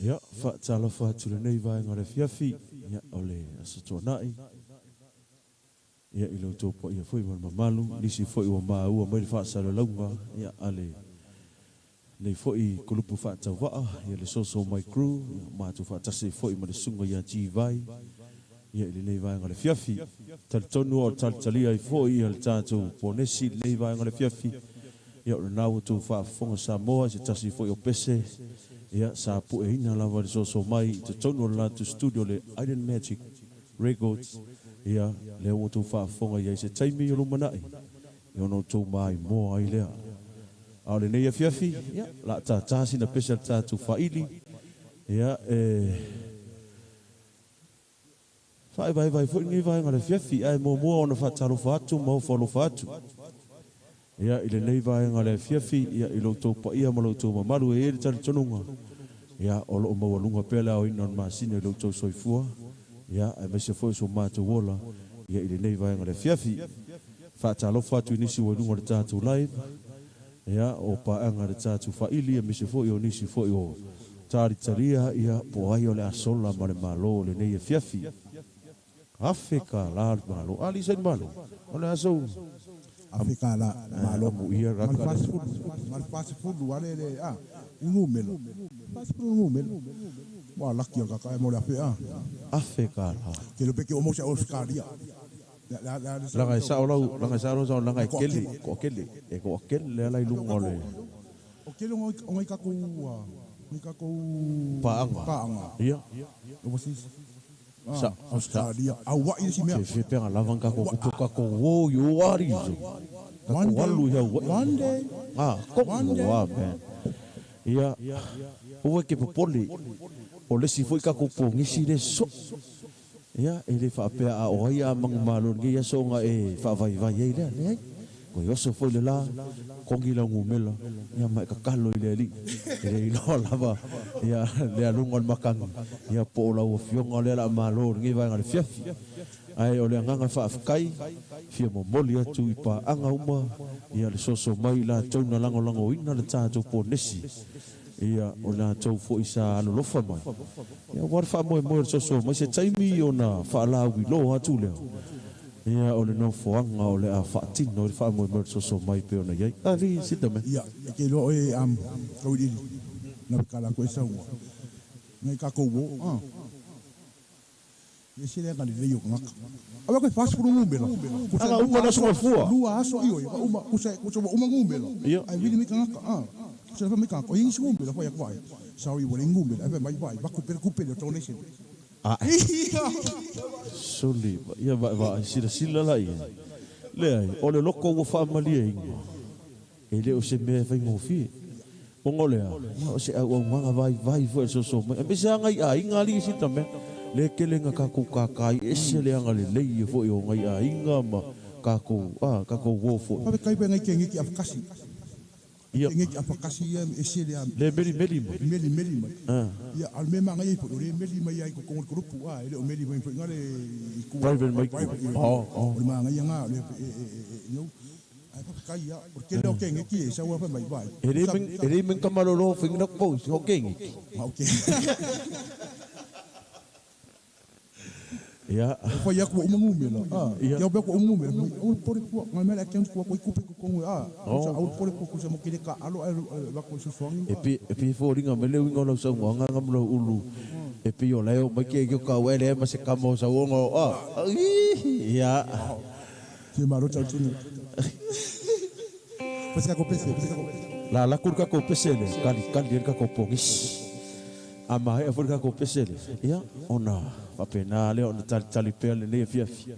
Ya, talo whaatula nei vai ngare fiafi, ya ole asatua nai. Ya ilo topo ia foi wan mamalu, nisi foi wa maua mai whaasalo launga, ya ale. Nei foi kulupu whaatau waa, ya le soso mai crew, mātu whaatase foi ma le sunga ya ji vai. Ya ili nei vai ngare fiafi, tal tonu o tal talia i foi al tātou ponesi nei vai ngare fiafi. ia o nau tu whaafonga Samoa se tasi fo o pese ia sa pu e ina lava le so mai te tono la tu studio le Iron Magic Records ia le o tu whaafonga ia se taimi o lumanai ia no tu mai mo ai lea au le nei fiafi ia la ta tasi na pese ta tu whaili ia vai fo ngi vai ngale fiafi ai mo ona fa talo fatu mo folo fatu ia ile nei vai ngale fiafi ia ilo to pa ia mo to malu e le tali tonunga ia o lo mo lunga pela o ina ma sine lo to soifua ia ai me se fo so mata wola ia ile nei vai ngale fiafi fa talo fatu nisi wo lunga ta tu live ia o pa anga le tatu fa ili me se fo yo nisi fo yo tari taria ia po ai o le asola ma le malo le nei fiafi Afrika la malo ali sen malo ona aso Afrika la malo mu ia raka mal fast food wale le ngumelo fast food ngumelo wa laki ka ka mo la fe Afrika la ke lo peke o mo se Australia la ga sa o la ga kele ko kele e ko kele la ilungo le o kele o ka ko paanga ia o si sa Australia awa isi me fe pega lavan ka ko wo yo ari zo walu ya one day ko wa ben ia o ke popoli o le si foi ka ko ngisi le so ia ele fa pe a o ia mang malo ngi ya so nga e fa vai ile le ko yo so foi le la kongi la ngumela ia mai ka kalo ile li ile no lava ia le alungo makang ia po la o fionga le la malo ngi vai ngal fiafi ai o le nganga fa afkai fia mo moli atu ipa anga uma ia le soso mai la tona lango ina le tato po nesi ia o la tau fo isa lo lofa mai ia war fa mo soso mai se taimi ona fa la wi lo atu le ia o le no foanga o le a fatino le fa mo soso mai pe ona ia ali sita me ia ke lo e ko di na kala ko isa wo ngai ka ko wo ese le ngali le yo ngaka aba ko fast food ngumbelo ala uma na so fua lua aso iyo uma kusa uma ngumbelo ai vili mi ngaka se fa mi ka ko yin ngumbelo fa ya kwai sorry wo ngumbelo aba mai vai ba ko per ku per to nation soli ia va sila la ia le ai o le loko wo fa malia inga e le o se me fa mo fi pongolea o se au manga vai fo so me bisa ngai ai ngali si tame le kelenga ka ku ka kai ese le anga le fo yo ngai a inga ma ka ku wo fo pa kai ngai ke ngi afkasi ia ngi afkasi ese le meli ia al me manga i po le meli mai ai ko grupu le meli mai fo ngale ku private mai le manga ia nga le no ai pa kai ia porque le o ke ngi sa wa fa mai vai ere men kamalolo finga po o ke ngi okay ia fa ia ko umumela ia be ko umumela o por ko ngamela ke ko kupe ko sa o por ko sa mo kile ka alo ba ko so songi e fo ringa mele winga lo sa nga ngamlo ulu e pi o leo mai ke ka wele ma se kamo sa ngo ia ke maro cha tunu pesa ko pese la kurka ko pesele kali ka ko pogis ama e fo ka ko pesele ia ona papena le ona tali pele le fiafi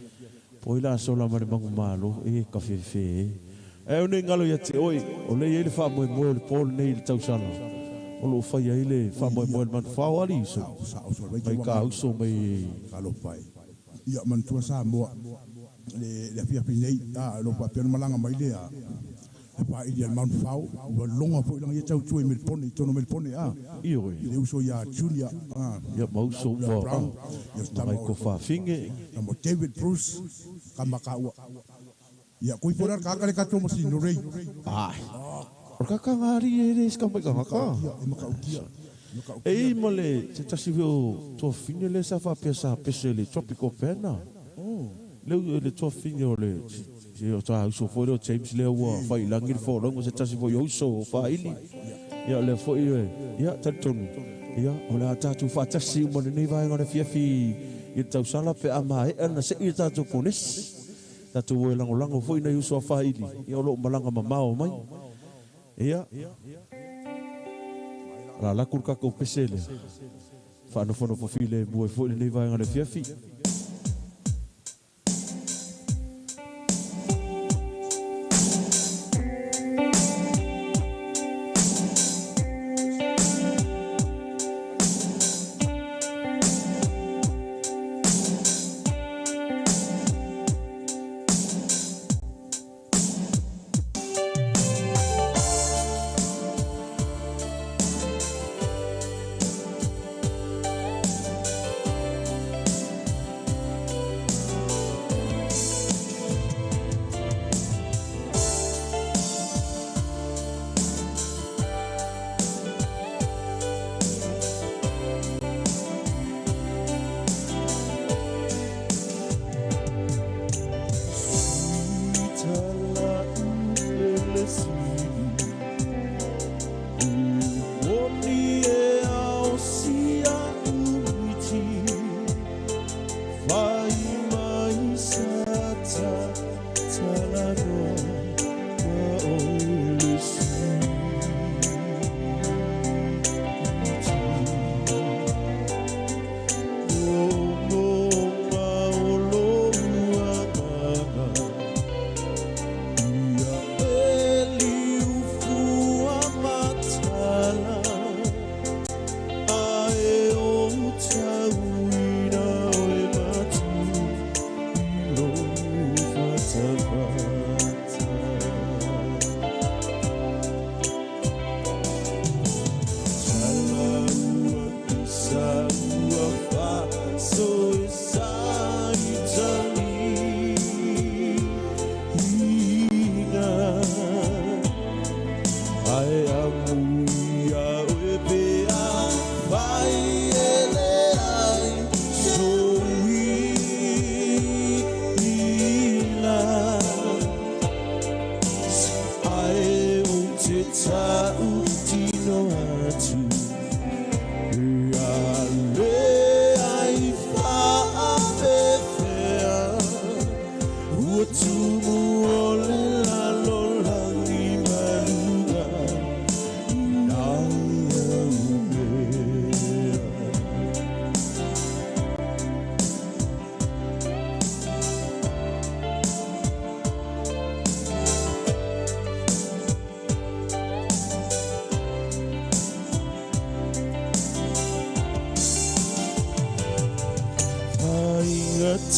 poila sola mare mangu malo e ka fe e o ne ngalo ya te oi o le ile fa mo le pol nei le tau sala o lo fa ya ile fa mo le man fa wali so mai ka uso mai kalo pai ia man tua sa mo le fiafi nei lo papena malanga mai le pa i dia man fau wa longa fo lang ia tau tui mil pone tono mil pone io le uso ya Julia ya mau so wa mai ko fa finge na mo David Bruce kamaka wa ya koi porar ka ka tomo si no rei o ka ngari ere ska mai ka e mole te tasi vio to finge le sa fa pesa le tropical pena le to finge le o ta so fo James le wa fa ilangi fo lo se tasi fo yo so fa ili ya le fo ya tatonu ya ola ta tu fa tasi mo nei vai ngore fiafi i tau sala pe ama e na se i ta tu ponis ta tu lango fo ina yo so fa ili ya lo malanga mamao mai Ia. La la kurka ko pesele. Fa no fono file mo e foi nei vai ngale fiafi.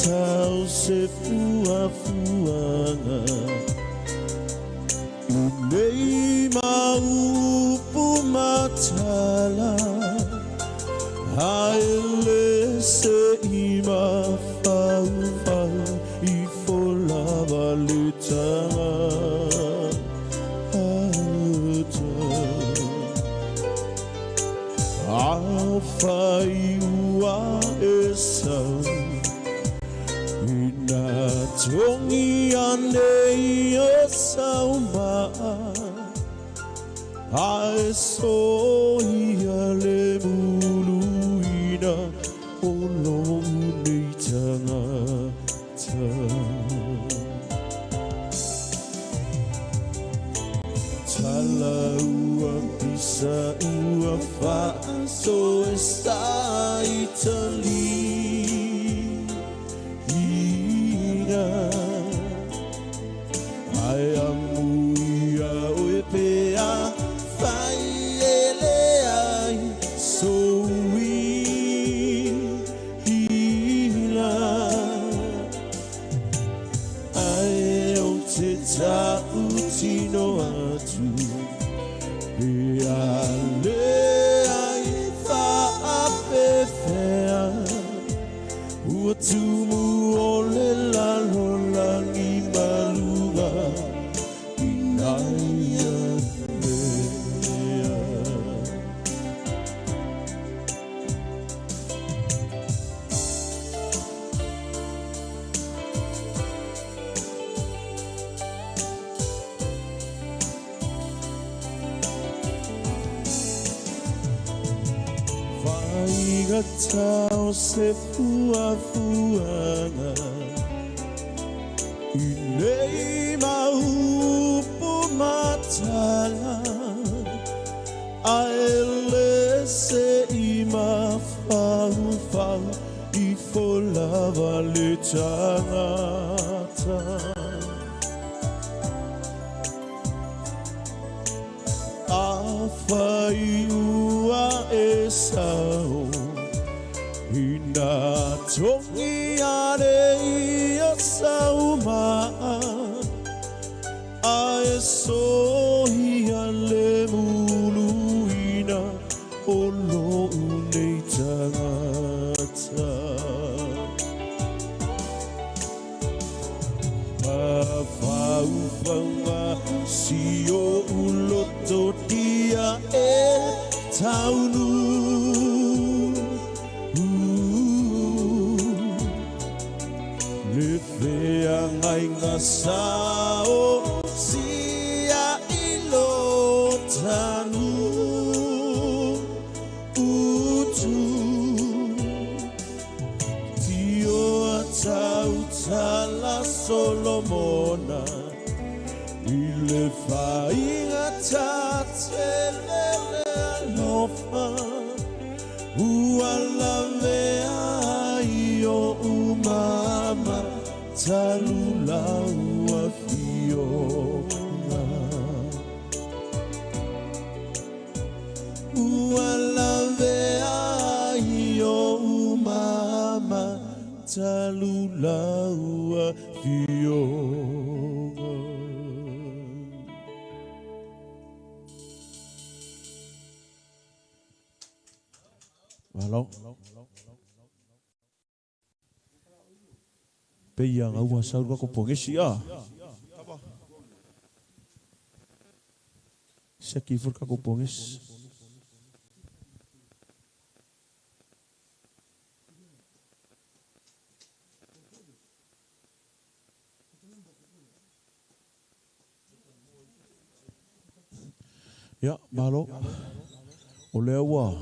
Tau se fuafuanga Unei maupu matala Haele se ima fau fau I fola valitanga Alfai ua esau Tongi ane o sauma Ai so ia le muluina O lo nei tangata Tala ua pisa ua fa So esta Italy Ai amuia o pea fai ele ai soui hila ai o te tautino atu pea le ai fa apefea ua tumu o le lalo langi maluga inaia mea vai gatau se fuafuanga Nei maupu matala aele se ima fau I folava le tangata Awhai ua e sao Ina tongi are I o sau maa A e sohi a le muluina O lo nei tangata Mawhauwhaunga si o uloto dia e taunu Le whea ngai ngā sao sia ilo tanu utu Tio a tau tala Solomona Ile whainga tātelele alofa Ua lavea I o umama Talulau a fiona Ua lavea I o umama Talulau a fiona Hello. Peia ngā ua saurua ko pongesi a. Seki furka ko pongesi. Ya, malo. O lea ua.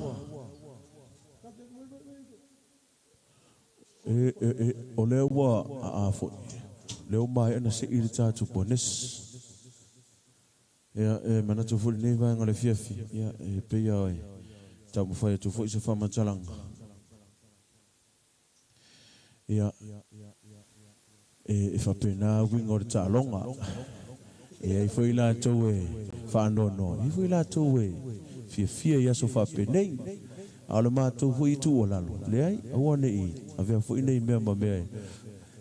O lea ua a fo. Leo mai ana se iri tātu pones. E mana tu fuli nei vai ngale fiafi. Ya, peia oi. Tau mwhai tu fo isa whama talanga. Ya. E whapena winga o ta longa. E foi la tau e whanono. E foi la tau e fia ia so whapenei. Ala mātou hui tu o lalo. Leai, awane I. Awea fo inei mea ma mea.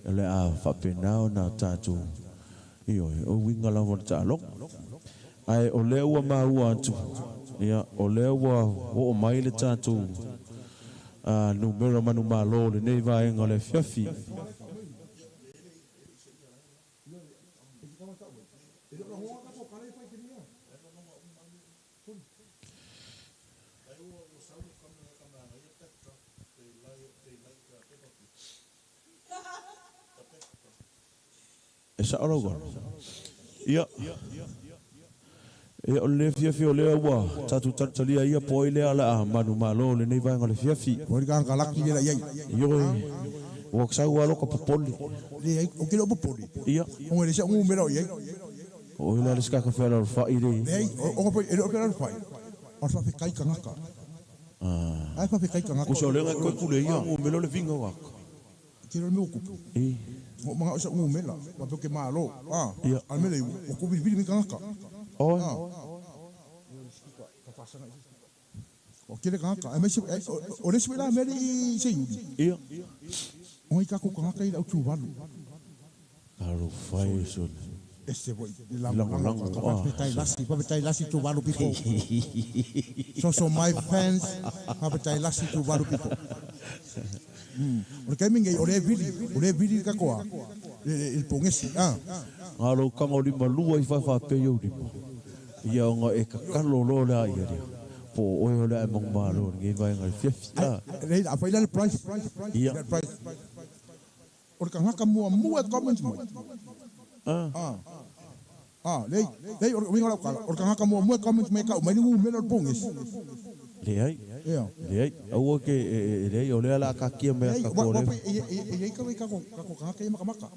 Ele a whapenao na tātou. Io, o winga lawa ta alok. Ai, o lea ua maua atu. Ia, o lea ua o mai le tātou. Numera manu malo le nei vaenga le fiafi. Esa ora gona. Ia. E o le fiafi o le ua. Tatu talia ia po i le ala manu malo le nei vaenga le fiafi. Oi ka kalaki le iai. Io o ksau alo ka popoli. Le ai o kilo popoli. Ia. O le sa ngu mero iai. O ila le ska ka fela fa i le. Le o ko e o kilo fa. O fa kai ka ngaka. Ai fa kai ka ngaka. Ko so le ko kule ia o melo le vinga wa. Kilo me oku. O mga sa ngu mela. Wa ke malo. Al mele o ko bi mi ka ngaka. Oh. O kile ka ngaka. O le swela mele I se yudi. Ia. O ka ko ngaka I au tu walu. Aro fai so. Este boy, papetai lasi tu walu people. So my fans, papetai lasi tu walu people. O ke minge o le vidi ka koa. Il pongesi, Aro kanga lima lua I fa pe yo lima. Ia nga e ka kalo lo la ia ria. Po o yo la mong malo ngi vai ngai fiafi. Rei a fa le price. Ia. O ka ngaka mua comment mo. Lei o winga la kala. O ka ngaka mua comment me ka o mai ngu melo pongesi. Leai. Leai. Au ke lei o le la ka kia me ka ko le. E ka ko ngaka I maka.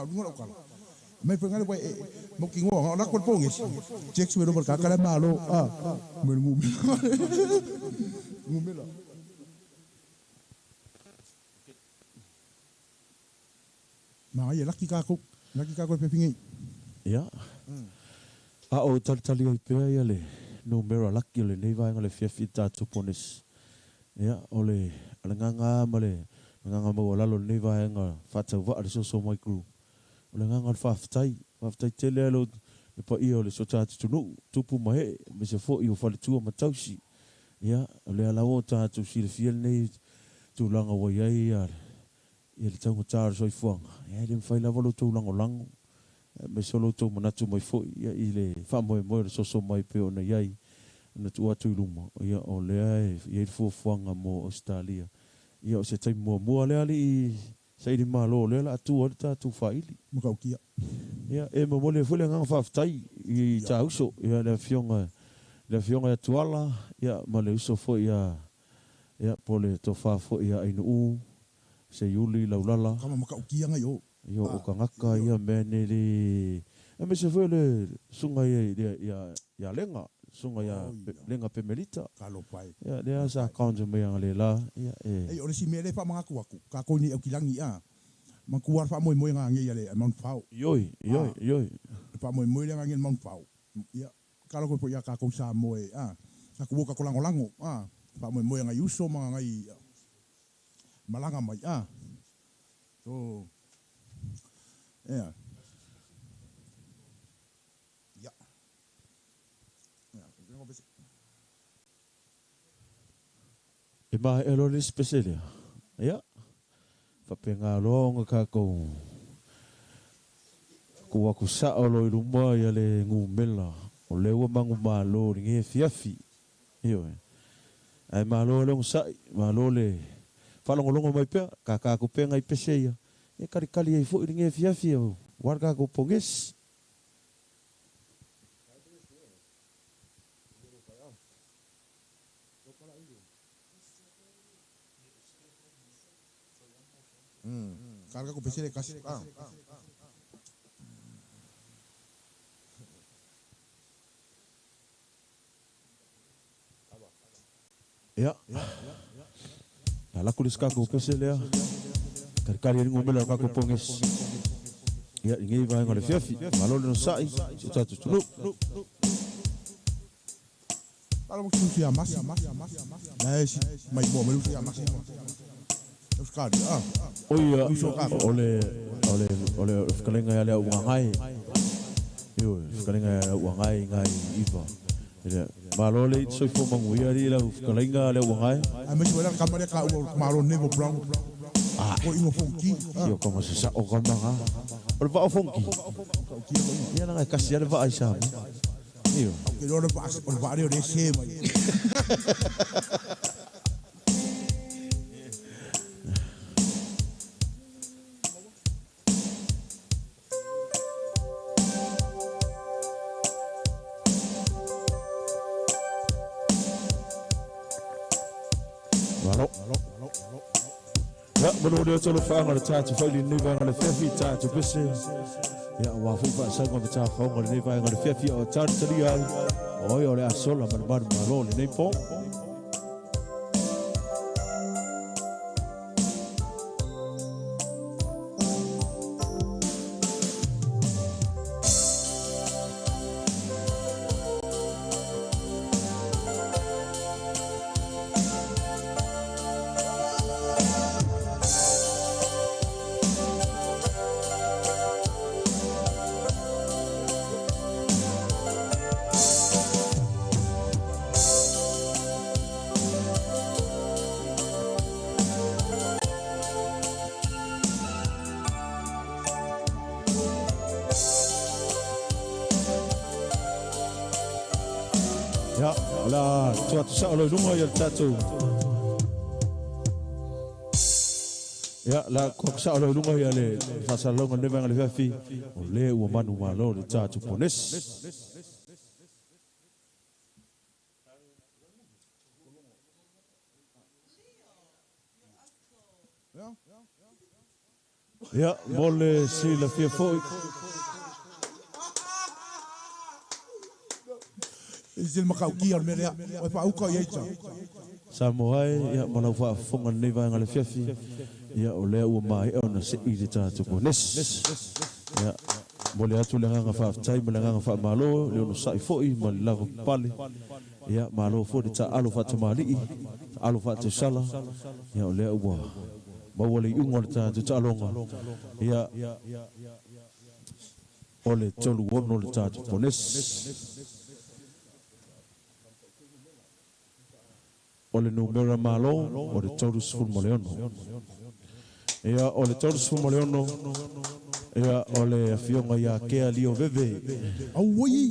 Winga la kala. Mai pengale wai mo kingo ngak kon pongis. Cek suwe nomor kakala malo. Ngumi. Ngumi lah. Nah, ya laki kako pepingi. Ya. O tali oi pea ia le numero laki le nei vai ngale fiafi tatu ponis. Ya, ole nganga male nganga mo lalo nei vai nga fata wa le so mai kru. Ole nganga faftai tele lo e pa ia le so tatu tunu tupu mai me se fo io fale tua matausi. Ya, ole ala o tatu si le fiel nei tu langa wa ia ia le tau tar so i fuanga. Ya, le fai la volo tu lango. Me solo to manatu mai foi ia i le fa mo le so mai pe ona iai na tu atu luma ia o le ai ia fo fuanga mo Australia ia o se tai mo le ali sai di malo le la tu o ta tu faili Mo ka kia. ia e mo le fo le nga fa tai i ta uso ia le fionga tuala ia ma le uso fo ia pole to fa fo ia inu se yuli laulala Kama mo ka kia nga yo. Yo o kangaka ia mene le e me se foi le sunga ia lenga sunga ia lenga pemelita Kalo pai. ia le sa kaunja me ang le la ia Ei ole si mele fa mga aku ka ko ni au kilangi man kuar fa moi nga ngi ale mount fau yoi fa moi le ngi mount fau ia kalo ko ia ka ko sa moi ka ku ka lango fa moi nga yuso mga ngai malanga mai so yeah. e ma elo le specialia ia fa penga longa ka ko aku sa o lo iluma ia le ngumela o le ua mangu malo nge fiafi iyo ai malo le sa malo le falongolongo mai pe ka ku penga i pese ia e kali ai fo nge fiafi o warga ko pogis Carga ko pese kasi ya ala kulis ka ko pese le kali ngumela ka ko pogis ya ngi va ngale fiafi malo le no sai tatu tulu Kalau mau susu mas, mai mau susu mas. Terus kali oh iya ole kalenga ya le uangai yo kalenga uangai ngai iva ya malo le so fo mangu ya ri la kalenga le uangai Mas wala kamera ka malo ne mo brown. Ko ingo fonki. yo como se sa o gamba ole va o fonki ya na kasi ya va aisa yo Que no le pasa por barrio de ese. ya bueno de solo fa ngal tatu fa li ni va ngal fefi tatu bese ya wa fu fa sa ngal tatu fa ngal ni va ngal fefi o tatu li ai o yo le asola man malo ni po ya la tu sa lo lungo ya tatu ya la ko sa lo lungo ya le fa sa lo ngal ngal fefi o le o manu malo le tatu pones ya mole si la fia foi Isil makaukia me lea. Oi pa uka ia ita. Samoai ia malau fa fonga nei vai ngale fiafi. Ia o lea ua mai ona se i te tātou po nes. Ia mole atu le nganga fa tai me le nganga fa malo le ono sai foi ma le lava pale. Ia malo fo de ta alo fa te mali. Alo fa te sala. Ia o lea ua. Ma wale ungo le tātou ta alonga. Ia ole tolu ono le tātou po nes. O le numera malo, o le tolu sifun mo le ono. Ia o le tolu sifun mo le ono, ia o le afionga ia kea lio veve. Awoi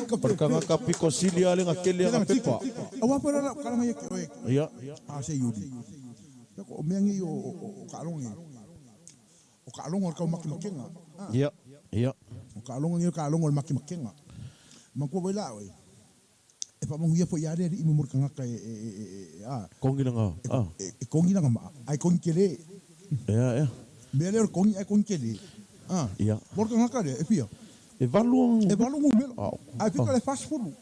ka Perkanga kapiko sili ale nga kele nga pepa. Awa para kalanga ia ke oe. Ia. Se yudi. O meangi o kalonga. O kalonga o kau makimakenga. Ia, ia. O kalonga ngi o kalonga o makimakenga. Mangko wela oe. E pa manguia po iare i mo murkanga ka kongi nga kongi nga ma ai kongi kele ia mele o kongi ai kongi kele ia murkanga ka e pia e valu melo ai pika le fast food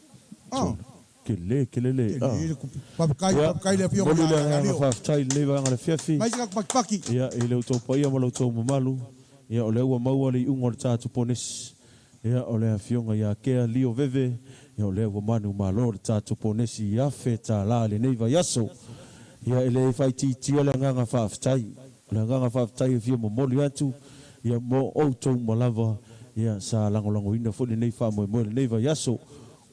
kele pa kai le pia mo le nga fa style le nga le fiafi mai ka paki ia ile o topa ia mo lo to malu ia o le ua maua le ungo le tatu pones ia o le afionga ia kea lio veve ia o le ua manu malo le tatu ponesi ia fe ta la le nei vai aso ia ele fai titia le nganga whaaftai le nganga whaaftai e fia mo moli atu ia mo outou malava ia sa lango ina fo le nei wha moe le nei vai aso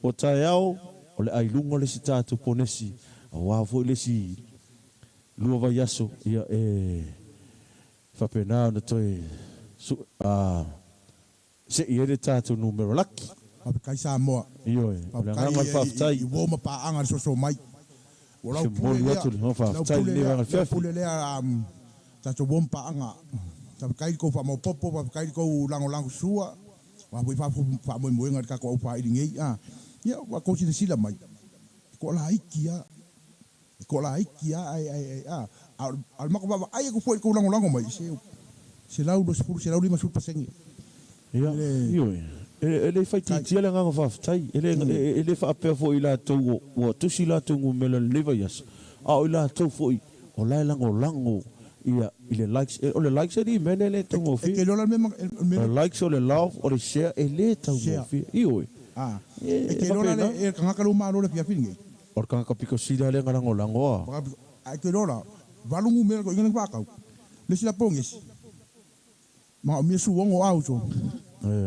o tae au o le ailunga le si tatu ponesi a wafo le si lua vai aso ia whapena na toi se i ere tātou numero laki. Papai sa moa. Iyo e. Le nganga whaftai. I woma pa anga so mai. Se moli atu le whaftai le nganga whawhi. Pule lea tātou woma pa anga. Papai ko wha mau popo, papai ko lango sua. Wapui wha moe moenga kako au wha iringei. Ia, wa kousi na sila mai. Ko la ikia. Ko la ikia. Al mako baba, ai ko foi ko lango mai. Se lau do sepuru, se lau lima sul pasengi. Ia, iyo e. Ele fai titia le nganga whaftai. Ele wha apea fo i la tau o tusi la tau ngu mela leva yas. A o i la tau fo i o lai lango. Ia, i le likes. O le likes e di mene le tau ngofi. E ke lola mema. Le likes o le love o le share e le tau ngofi. Iyo e. E ke lola le e kangakalu maa lo le pia pinge. O kanga piko sida le nganga lango a. E ke lola. Valungu mela ko ingana whakau. Le sila pongesi. Ma o mia suongo au so.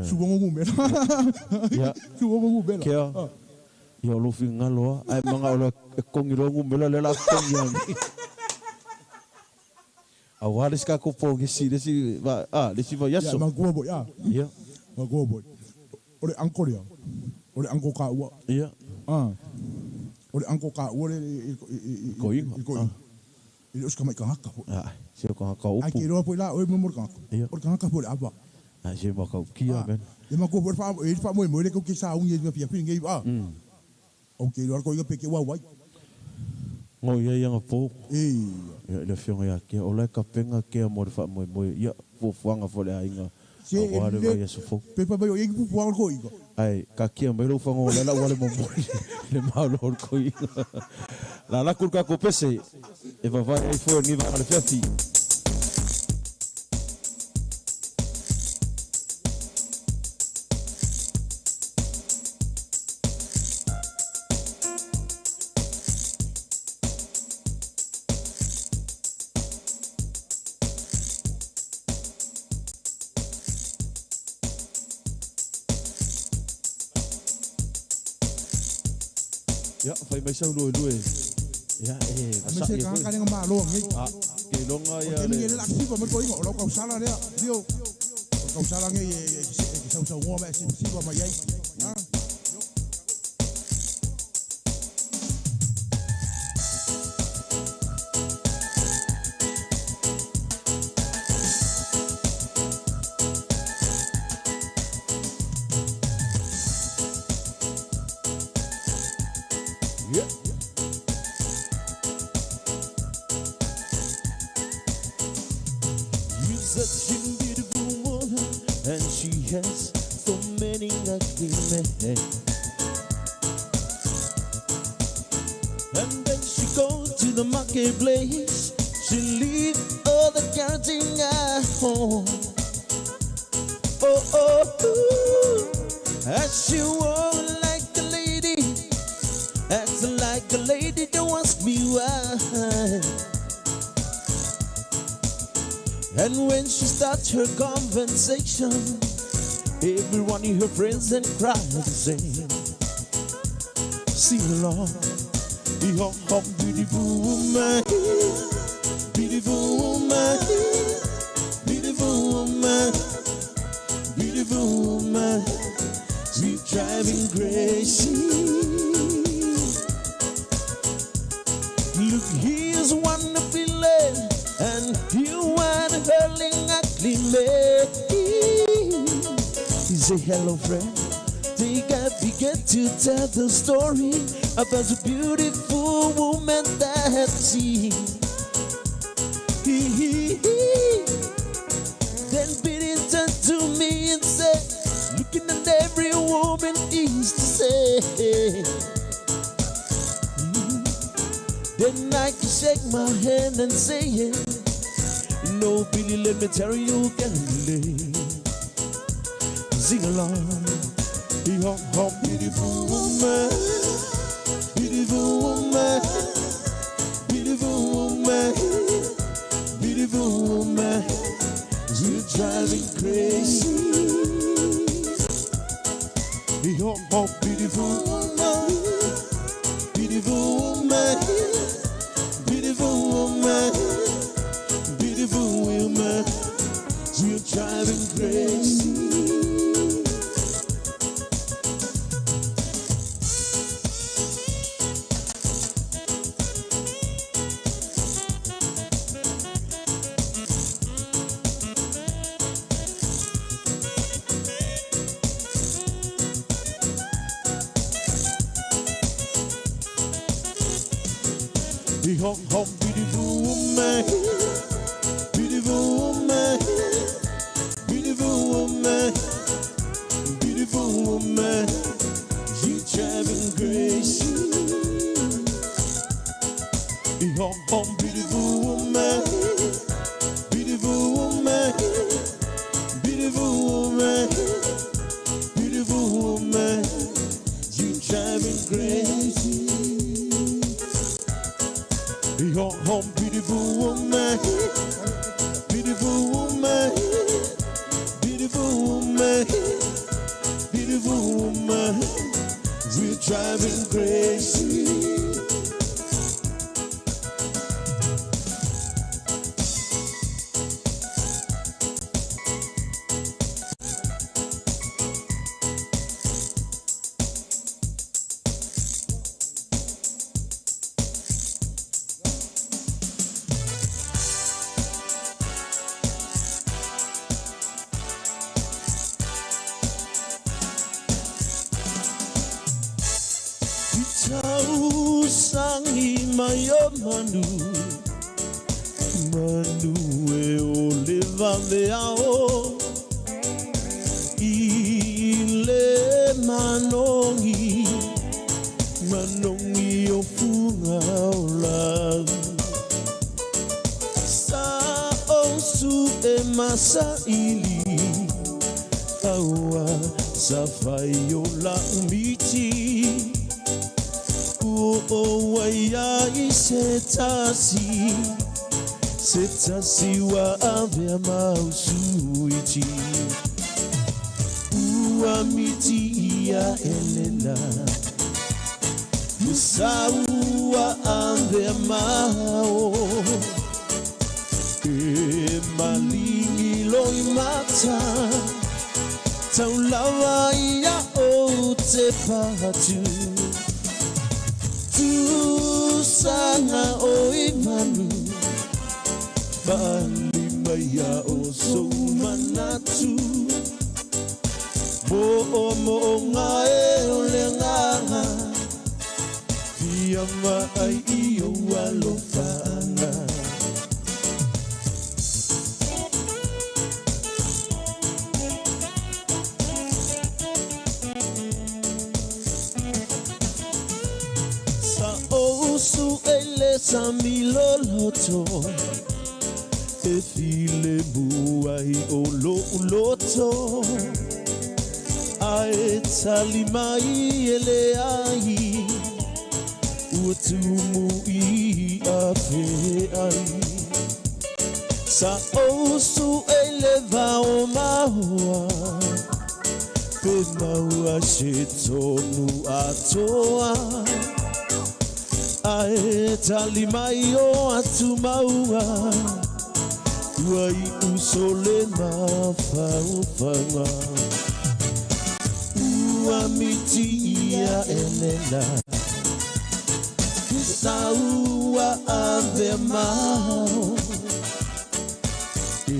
Suongo ngumela. Ya. Suongo ngumela. Kia. Ia lo fi ngaloa. Ai manga o le kongiro ngumela le la kongi. Awale ska ko pongesi desi va yaso. Ya magua boy ya. Ya. Magua boy. Ole angko dia. Ole angko ka ua. Ya. Ole angko ka ua le koinga. Ele os kamai kangaka. Se ko ka upu. Ai ke roa po la o mo mor kangaka. Ole kangaka po aba. Se mo ka kia ben. E ma ko por fa mo le ko ki sa un ye pia pinge O ke roa ko ia peke wa wai. Ngo ia yang po. Ya le fionga ya ke ola ka penga ke mo fa mo ia fo fuanga fo le ainga. Se ele pe pa yo ing fu fuanga ko iga. Ai ka kia me lo fango le la wale mo le malo ko iga. La kurka ko pese. E va vai ai fo ni va le fiafi. Ya, fai mai sau lue. Ya, Ame se kanga kanga ma lo ngai. Ke longa ya. Ke ni la sipa mo ko ingo, lo ka usala le. Dio. Ka usala ngai ke sa ngoma se sipa mai ai. to the marketplace. She leave all the counting at home. Oh, oh, ooh. As she walk like a lady, acting like a lady, don't ask me why. And when she starts her conversation, everyone in her friends and cry the same. Sing along, oh, beautiful woman, beautiful woman, beautiful woman, beautiful woman, sweet driving crazy. Look, here's one feeling, and you want hurling ugly man. He say, hello friend, take a begin to tell the story about the beautiful woman that I've seen. Then Billy turned to me and said, looking at every woman is the same. Then I can shake my hand and say, no, Billy, let me tell you, can relate. Sing along, oh, beautiful woman, beautiful woman, beautiful woman, beautiful woman, you're driving crazy. Oh, beautiful woman, beautiful woman, beautiful woman, beautiful woman, you're driving crazy. Oh, beautiful woman, beautiful woman, beautiful woman, beautiful woman, you driving crazy. Oh, beautiful woman, beautiful woman, beautiful woman, beautiful woman, you driving crazy. Oh, beautiful woman, beautiful woman, beautiful woman, beautiful woman, we're driving crazy. Manu, Manu, oliva leao, ile manongi, manongi ofunga ola, sa osu emasa ili, awa safayola miti. Oh, waya isetasi, setasi wa ave mausuiti. Uamiti ya Elena, musau wa ave mao. Malingi loimata, taulawa ya o te patu. Sana oi manu, bali maya o so manatu. Mo ngae ole nganga, fiama ai iyo walofana. samiloloto e file buai o loto ae talimai ele ai uatumu I ape ai sa osu ele vao maua pe maua se tonu atoa ae talimai o atu maua uai usole mawhauwhanga ua miti ia elela sa ua ave mau e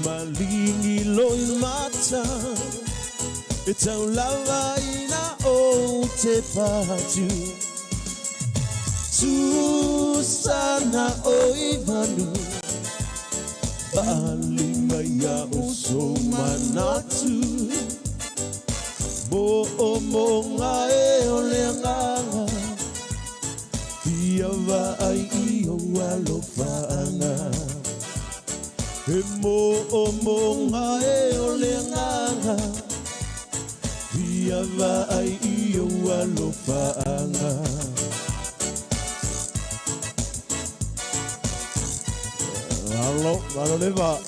malingi loi mata e tau lava ina o te patu Susana oivanu Alimaya oso manatu Bo omonga e oleanga Ia vai iyo alofanga E mo omonga e oleanga Ia vai iyo alofanga Halo leva.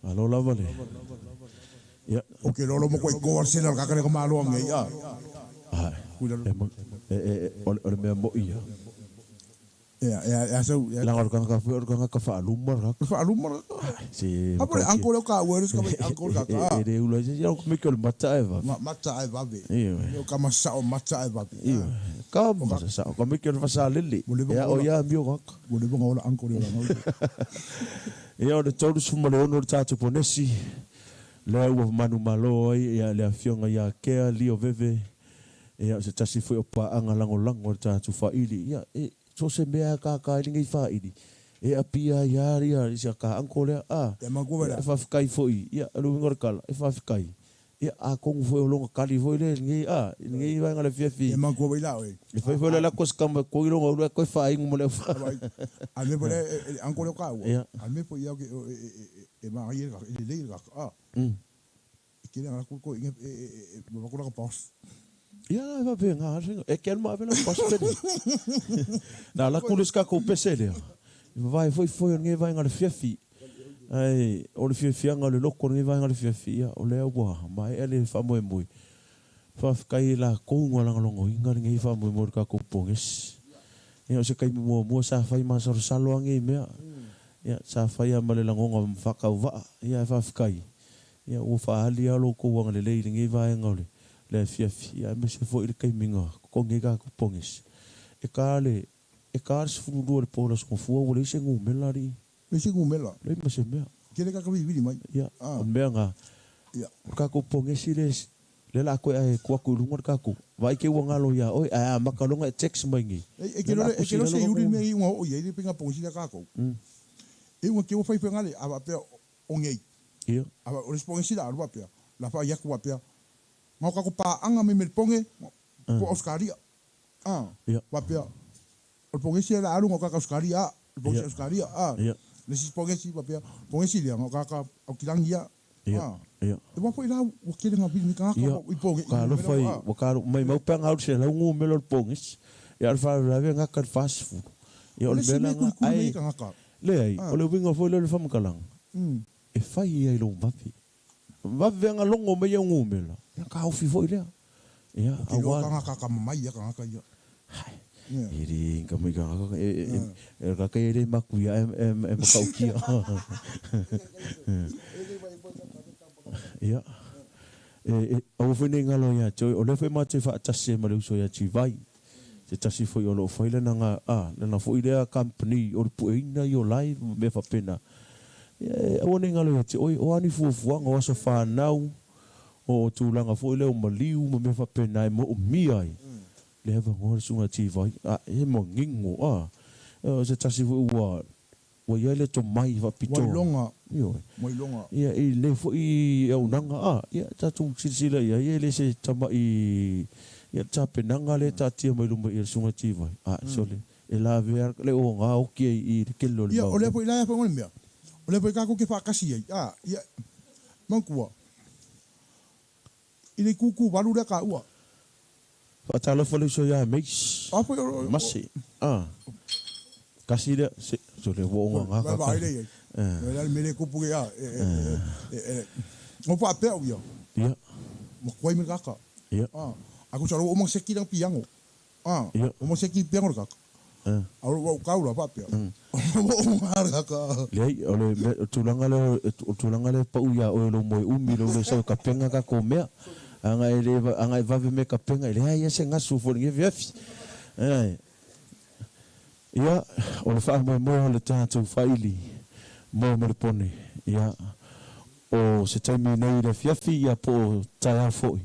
Halo lava le. Ya. Oke lolo mo koi ko Arsenal kakare ko malo ngai ya. Ole me mo ia. Ya so Langar kang ka fa lumar ka. Fa lumar. Si. Apa angko le ka wores ka angko ka. Ere ulo je yo me kol mata eva. Mata eva be. Yo ka masa o mata eva. Iyo. Ka masa ka me kol fa lili. Ya o ya mio ka. Bole bonga ola angko le ngau. Ya o todo suma le ono tatu ponesi. Le o manu malo ya le afionga ya ke lio veve. Ya se tasi foi o pa anga lango tatu fa ili. Ya so se mea ka ngai whaidi. E apia iari sia ka angkole e maguvera e whawhikai foi. Ia alu ngor kala e whawhikai. Ia a kongu foi o longa kali foi le ngai vai ngale fiafi. E maguvera e. E foi la kos kama ko longa ulu ko whai ngumo le wha. A me pole angkole ka. A me po ia e mai e le ka. Kile ngala ko e makula ka paus. Ja, va venga, e quero mais ver não posso perder. Não, lá com os cacos pesele. Vai foi ninguém vai ngar fiafi. Ai, o fiafi ngar louco ninguém vai ngar fiafi. O leo boa, mas ele fa moi. Fa fikai lá com ngala longo ngar ninguém fa moi cacos ponges. E se kai mo sa fai mas salo ngai me. Ya, sa fai amale langonga fa va. Ya fa fikai. Ya o fa ali alo ko wang le ninguém vai ngar. Le fiafi a me se foi le kaiminga ko ngega ko pongis e ka se fulu le polas ko fu o le se ngumelari le se ngumela le me se me kele ka vi mai ya o me nga ya ka ko pongis le la ko ai ko ko lungo ka ko vai ke wanga lo ya oi a makalonga text mai e ke no se yuri me i o ye le pinga pongis ka ko e un ke o fai pengale a pe o ngei ya a o pongis la ro pe la fa ya ko pe mau ka ko pa anga me ponge po Oscaria wapea o pongesi la alu ka Oscaria o pongesi Oscaria le si pongesi wapea pongesi le ka o kilangia e wa foi la o kele nga bin ka o ponge ka lo foi o ka mai mau panga au se la ngu me lo pongesi e al fa la venga ka fast food e o le mena ai le ai o le winga foi le fam kalang e fai ai lo vapi va venga longo me ngu me la ya ka ofi foi le ya awa ka mai ya ka ya iri ka mai ka ka ka iri makuya em kaukia ya o foi ninga lo ya choi o le foi ma te fa tase ma le so ya chi vai se tasi foi o lo foi le nga na foi le company o puina yo live me fa pena o ninga lo ya oi o ani fu nga so fa nau o tūlanga fo le o maliu me fa pena mo mi ai le va ngor sunga ti vai a e mo ngingo a se tasi wa ia le to mai va pito Wailonga. yo Wailonga. ia i le fo i au nanga ia tatu sila ia le se tama i ia tapenanga le tatia mai lumba i sunga ti vai sole e la ver le o nga o ki i ke lo Ia o le po ila fa ngoni mea. O le po ka ko ke fa kasi ai. Ia mankua. Ile kuku walu le ka ua. fa talo fo le so ya mix Apo masi kasi le so le wo nga ka. Vai le. Le mele kupu ya. Mo pa pe o ia. ia Mo koi me kaka. ia Aku saro o mo seki lang piango. O mo seki piango kaka. Au kaula pa pe. O har kaka. le o le tulanga le pa uya o lo mo umi lo le so ka penga ka ko mea anga e va me ka penga le ai se nga su fo nge vefi ia o le fa mo le tatu faili mo me le pone ia o se taimi nei le fiafi ia po taia foi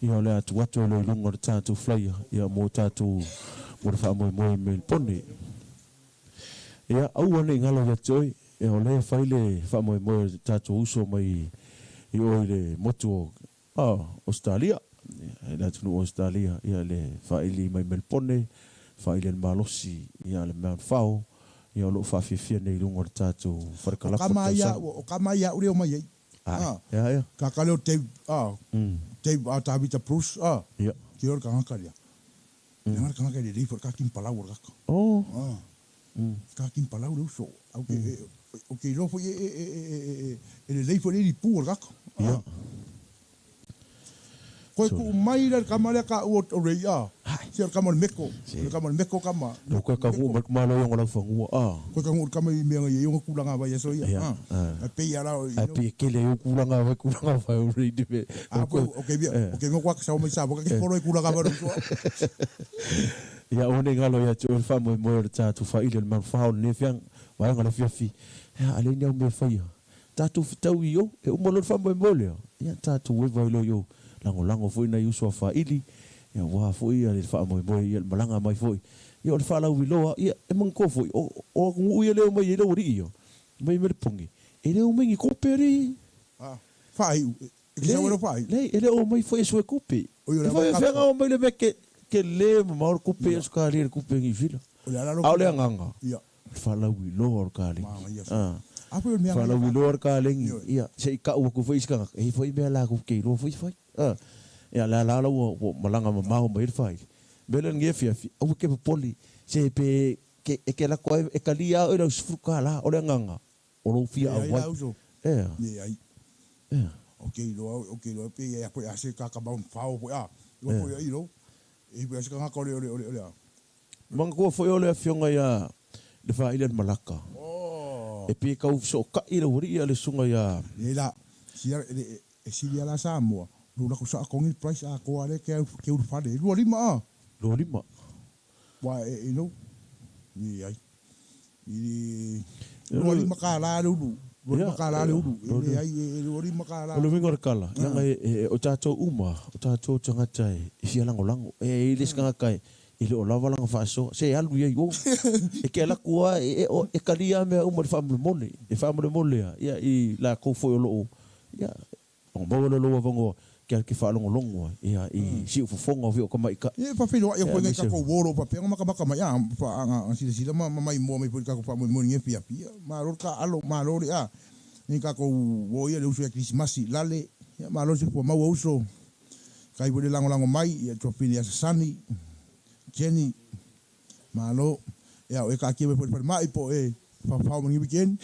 ia le atu atu le lungo le tatu flyer ia mo tatu mo le fa mo me le pone ia au ane ngalo ya toi e o le faile fa mo tatu uso mai i o le motu Australia e tunu Australia ia le faili mai Melbourne faile malosi ia le Mount Fao ia lo fa fifia nei lungo tatu farkala o kama ia ure o mai ia ka kaleo te ta vita prus ia ki or kanga kalia ngar kanga kalia dei for ka kim palau or ka ka kim palau lo so okay lo fo e le dei for di pu or ka ia ko ku mai le kamale ka o re ya si or kamal meko kama no ko ka ku ma lo yo la fangu ko ka ngur kama me ngai yo ku langa ba ya so ya pe ya la a pe ke le yo ku langa va o re di be okay bien okay ngo kwa sa o mai sa bo ka ko ro ku langa ba so ia one ngalo ya tu fa mo ta tu fa ile man fa ne fiang wa ngala fi ya ale ni o me fa ya ta tu tau yo e o mo lo fa mo le ya ta tu we va lo yo lango foi na yuso fa ili ya wa foi ale fa mo ia malanga mai foi ia o fa la wiloa ia e man ko foi o ngu ia le mai le ori yo mai me pongi e le o mai ko peri fa e que sa bueno fa le ele o mai foi so kupe foi fenga o mai le ke le ma o kupe so ka le kupe ngi fila au le nganga ia fa la wiloa ka le apo yo me fa la wiloa ka le ia se ka o ku foi ska e foi me la ku ke lo foi ia la o malanga ma mai fai belen nge fia o ke poli se pe ke la ko e kalia o la sfuka la o le nganga o lo fia o wa ai okay lo pe ya po ya se ka ba un fao po ya lo po ya ilo e pe se ka ko le mang ko foi o le fionga ya le fa ile malaka e pe ka so ka ile uri ya le sunga ya la si la Samoa lu la ko sa ko ngi price a ko ale ke u fa de lu lima wa ni ai lu lima ka la lu makala le uru e ai e ori makala lo vingo kala nga o tato uma o tato tanga tai e fia lango e le ska kai e le o lava langa faso se alu ye yo e ke la kua e kalia me uma family mole ya i la ko foi lo ya o mo lo vongo ke fa longo ya i si fo fongo vi ko mai ka e pa filo e ko ngai ka ko woro pa pe maka ya pa si ma mai mo mai ka ko pa mo ngi pia ma ro ka alo ma ro ya ni ka ko wo ia le uso ya Christmas lale ya ma lo se po ma uso kai bo lango mai ya to fini sani Jenny ma lo ya o ka ki po mai po fa mo ngi weekend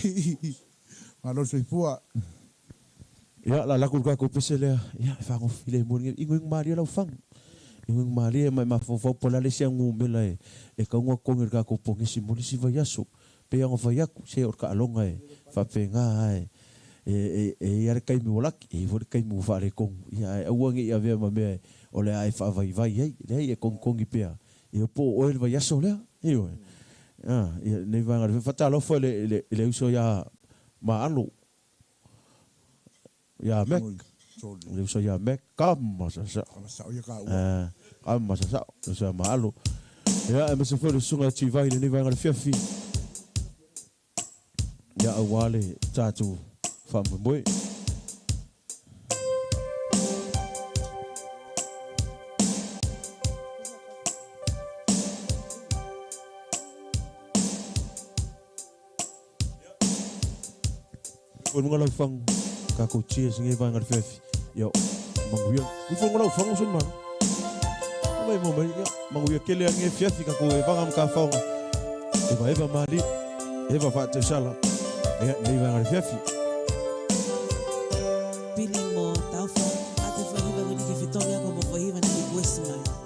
ma lo se po ya la ku ka ko pesele ya fa ko file mo ngi ingwing mari la fang ingwing mari mai ma fo pola le sia ngumela e ka ngo ko ngi ka ko pongi si mo si va yaso pe ngo fa yak se or ka longa fa penga e ar kai mi wolak e vor kai mu fa re kong ya wangi ya ve ma me o le ai fa vai le e kong pe e po o el va yaso le e ne va ngar fa talo fo le uso ya ma alo ya mek le uso ya mek kam sa masasa sa malo ya me se foi sunga ti vai ni vai ngale fiafi ya awale tatu fa mboi Pun ngala fang ka ko chia singe vai ngar fefi yo manguya ni fo ngala fang sun man mai mo mai ya manguya kele nge fefi ka ko e vanga ka fang e vai mali e va fa te sala e ni vai ngar fefi Pili mo tau fa ate fa hiva ni ke fitonga como fa hiva ni west mai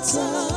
time.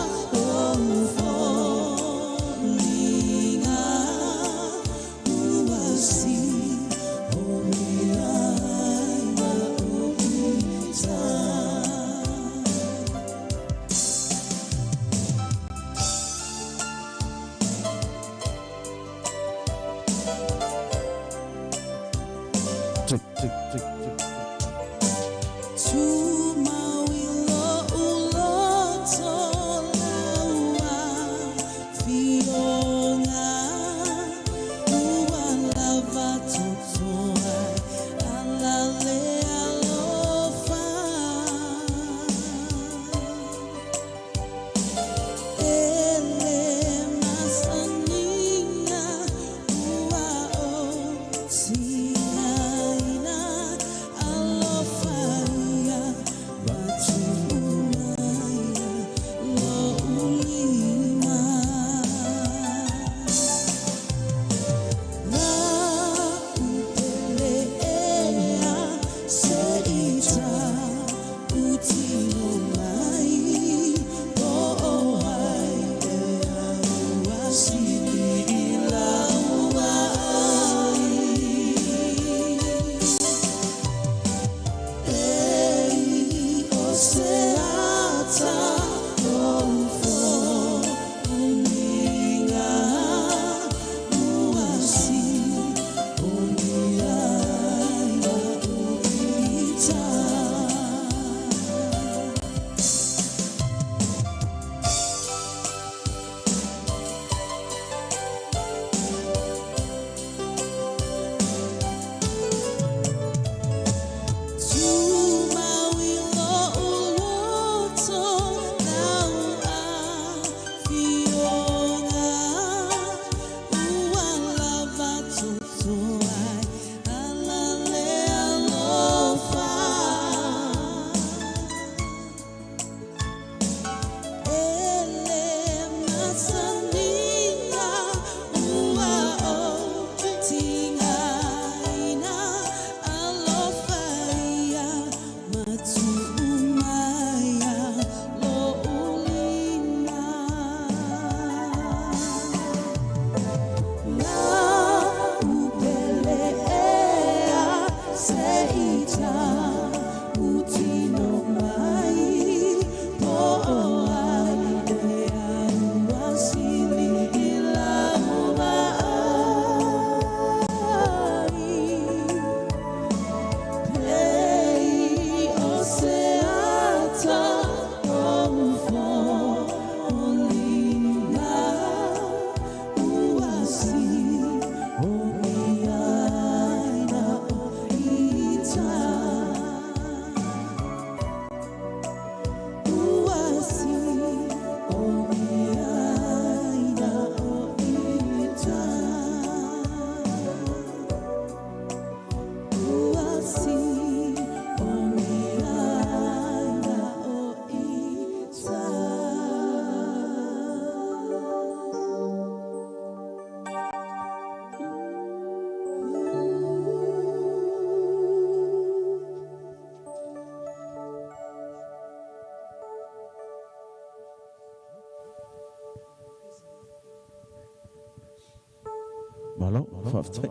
Malo, whaftai.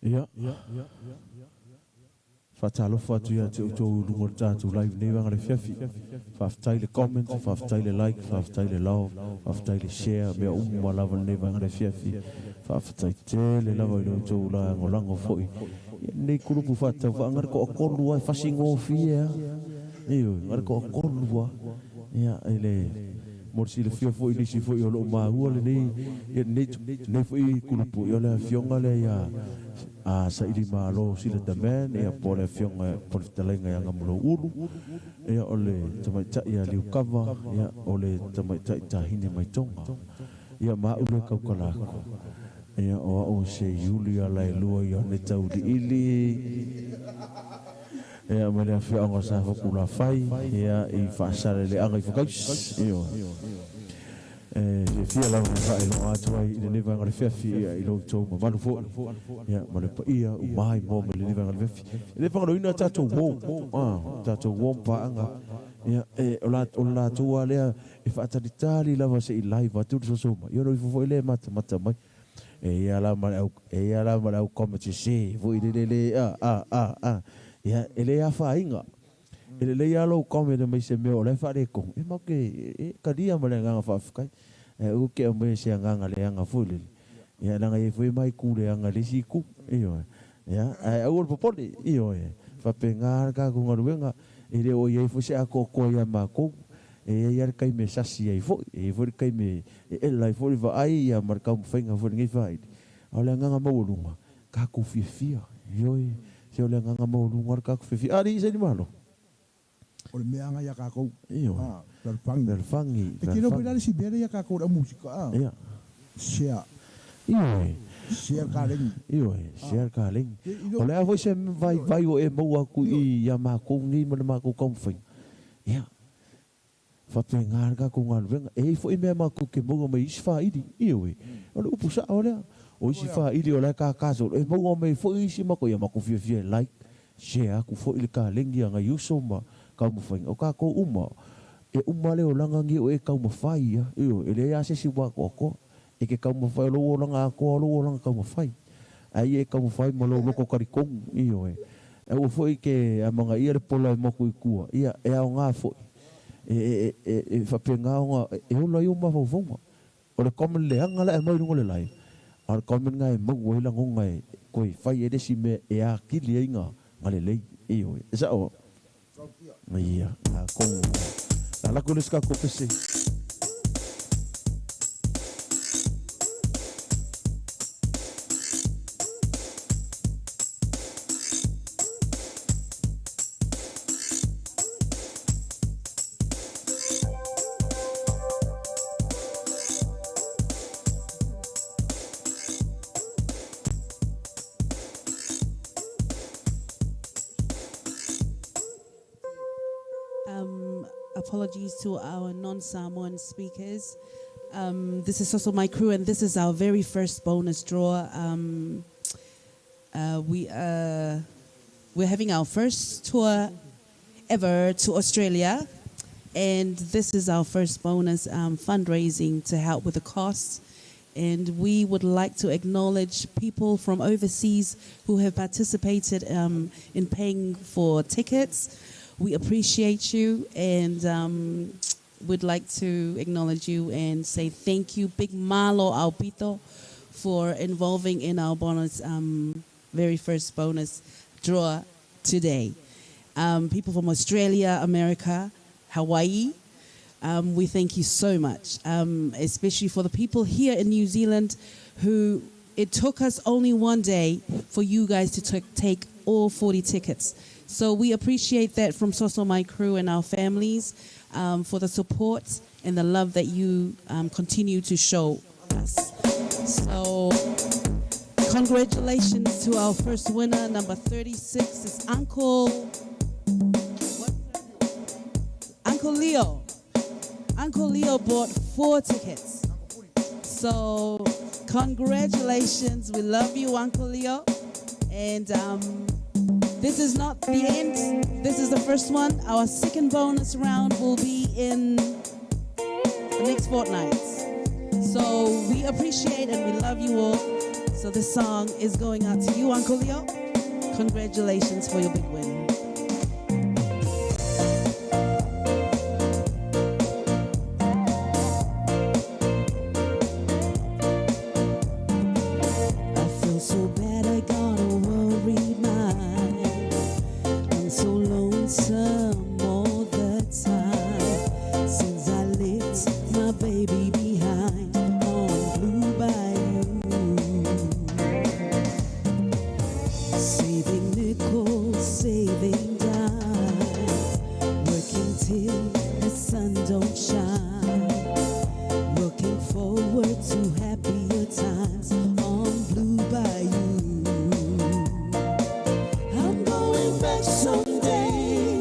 Ia. Whatalo whatu ia te uto urungo tātou live nei wanga le whiawhi. Whaftai le comment, whaftai le like, whaftai le love, whaftai le share, mea umma lava nei wanga le whiawhi. Whaftai te le lava i le uto ula ngolango fhoi. Nei kurupu whatau, whaangare ko akolu ai whasingo fia. Eo, ngare ko akolu a. Ia, ele... Morsi le fio foi nisi foi o lo maua le nei foi kurupu i ole fionga le ia a sa ili malo si le tamen ia pole fionga pole talenga ia ngamulo ulu ia ole tamaita ia liu kava ia ole tamaita tahine mai tonga ia ma ule kaukalako ia o se Julia lai lua ia ne tau di ili ia mele afia anga sa hokula fai ia i whaasare le anga i whakaus iyo fia lau na whae lo atu ai i le newa anga le whiawhi ia i lo tau ma manu fo ia ma le pa ia u mai mo me le newa anga le whiawhi le whangaro ina tātou wōm pa anga ia o la tua lea e whaatanitari lava se i live atu so soma i ono i fofo i le mata mai ia la ma au komati se vo i le ia ele ia whainga. Ele le ia lau kome de mai se meo le whare kong. E mau ke karia ma le nganga whawhikai. Uke o mea se nganga le anga fuli. Ia nanga e fwe mai ku le anga le si ku. Iyo. Ia au popole. Iyo e. Whape ngā ka ku ngaruenga. Ele o iei fwe se ako ko ia ma kou. E ia kai me sasi ai fwe. E fwe kai me e lai fwe wa ai ia markau mwhainga fwe ngai whai. Au le nganga maurunga. Ka ku fia. Iyo e. Se ole nganga mo lungar ka fefi ari se ni malo ole mea nga ya ka ko iyo del fangi e kino pila si bere ya ka ko da musika iya sia kaling iyo share kaling ole a se vai o e mo aku i ya ma ko ni ma ko kom fai iya fa pengar ka ko ngal venga e fo i me ma ko ke mo me isfa idi iyo ole upusa ole o isi fa ili o la ka so e mo me fo isi mako ya mako fia like share ku fo ili ka lengi nga yuso ma ka mo fa o ka ko e le o langa ngi o e ka mo fa ia ele ya se si wa ko e ke ka mo fa lo langa ko lo langa ka mo fa ai e ka mo fa mo lo ko karikong e o fo ke a manga ia le pola mo ku ku ia e a nga fo e fa penga nga e o la yo ma fo o le kom le anga la mo le lai ar komen ngai mo woi la ngai koi fai ede si me e a kili inga ngale lei iyo sa o ia a kong la kuleska ko pese Apologies to our non-Samoan speakers. This is also my crew, and this is our very first bonus draw. We're having our first tour ever to Australia, and this is our first bonus fundraising to help with the costs. And we would like to acknowledge people from overseas who have participated in paying for tickets. We appreciate you, and we'd like to acknowledge you and say thank you, Big Malo Albito, for involving in our bonus, very first bonus draw today. People from Australia, America, Hawaii, we thank you so much, especially for the people here in New Zealand who it took us only one day for you guys to take all 40 tickets. So we appreciate that from Soso My Crew and our families for the support and the love that you continue to show us. So congratulations to our first winner, number 36 is Uncle Leo. Uncle Leo bought 4 tickets. So congratulations, we love you, Uncle Leo. And this is not the end. This is the first one. Our second bonus round will be in the next fortnight. So we appreciate and we love you all. So this song is going out to you, Uncle Leo. Congratulations for your big win. I feel so bad I got a worried mind. I'm so lonesome all the time since I left my baby behind on Blue Bayou. Saving nickels, saving dimes, working till the sun don't shine. Looking forward to happier times on Blue Bayou. I'm going back someday,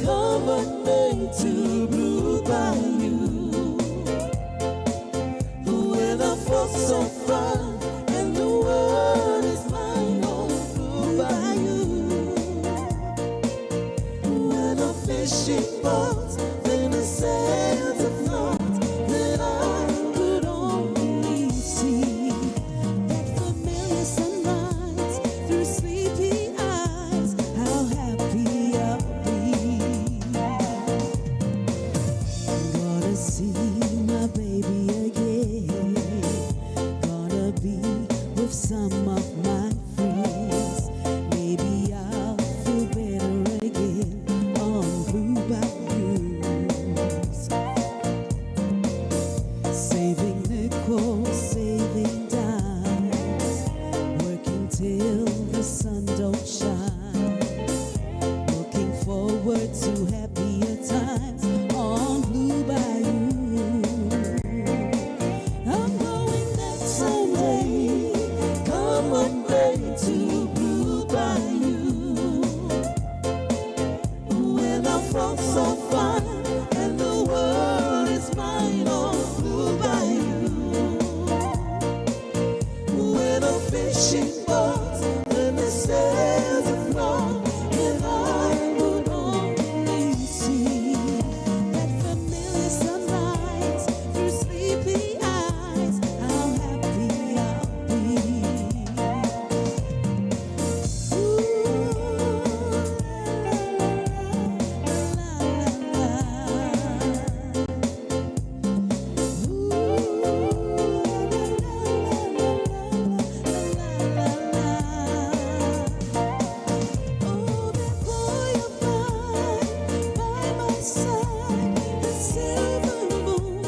come one day to Blue Bayou, where the folks so fun and the world is mine on Blue Bayou, where the fishing boats and the sails afloat, that I could only see that familiar sunrise through sleepy eyes. How happy I'll be. Gonna see my baby again. Gonna be with some of my friends. Maybe I'll feel better again on Blue Bayou. Saving nickels, saving dimes, working till the sun don't shine. Looking forward to happier times on Blue Bayou. I'm going back someday, come one day to Blue Bayou, where the folks are fine and the world is mine on Blue Bayou, where the fishing boats and the sails are flown. If I would only see that familiar sunrise through sleepy eyes, how happy I'll be. Oh, that boy of mine by my side, the silver moon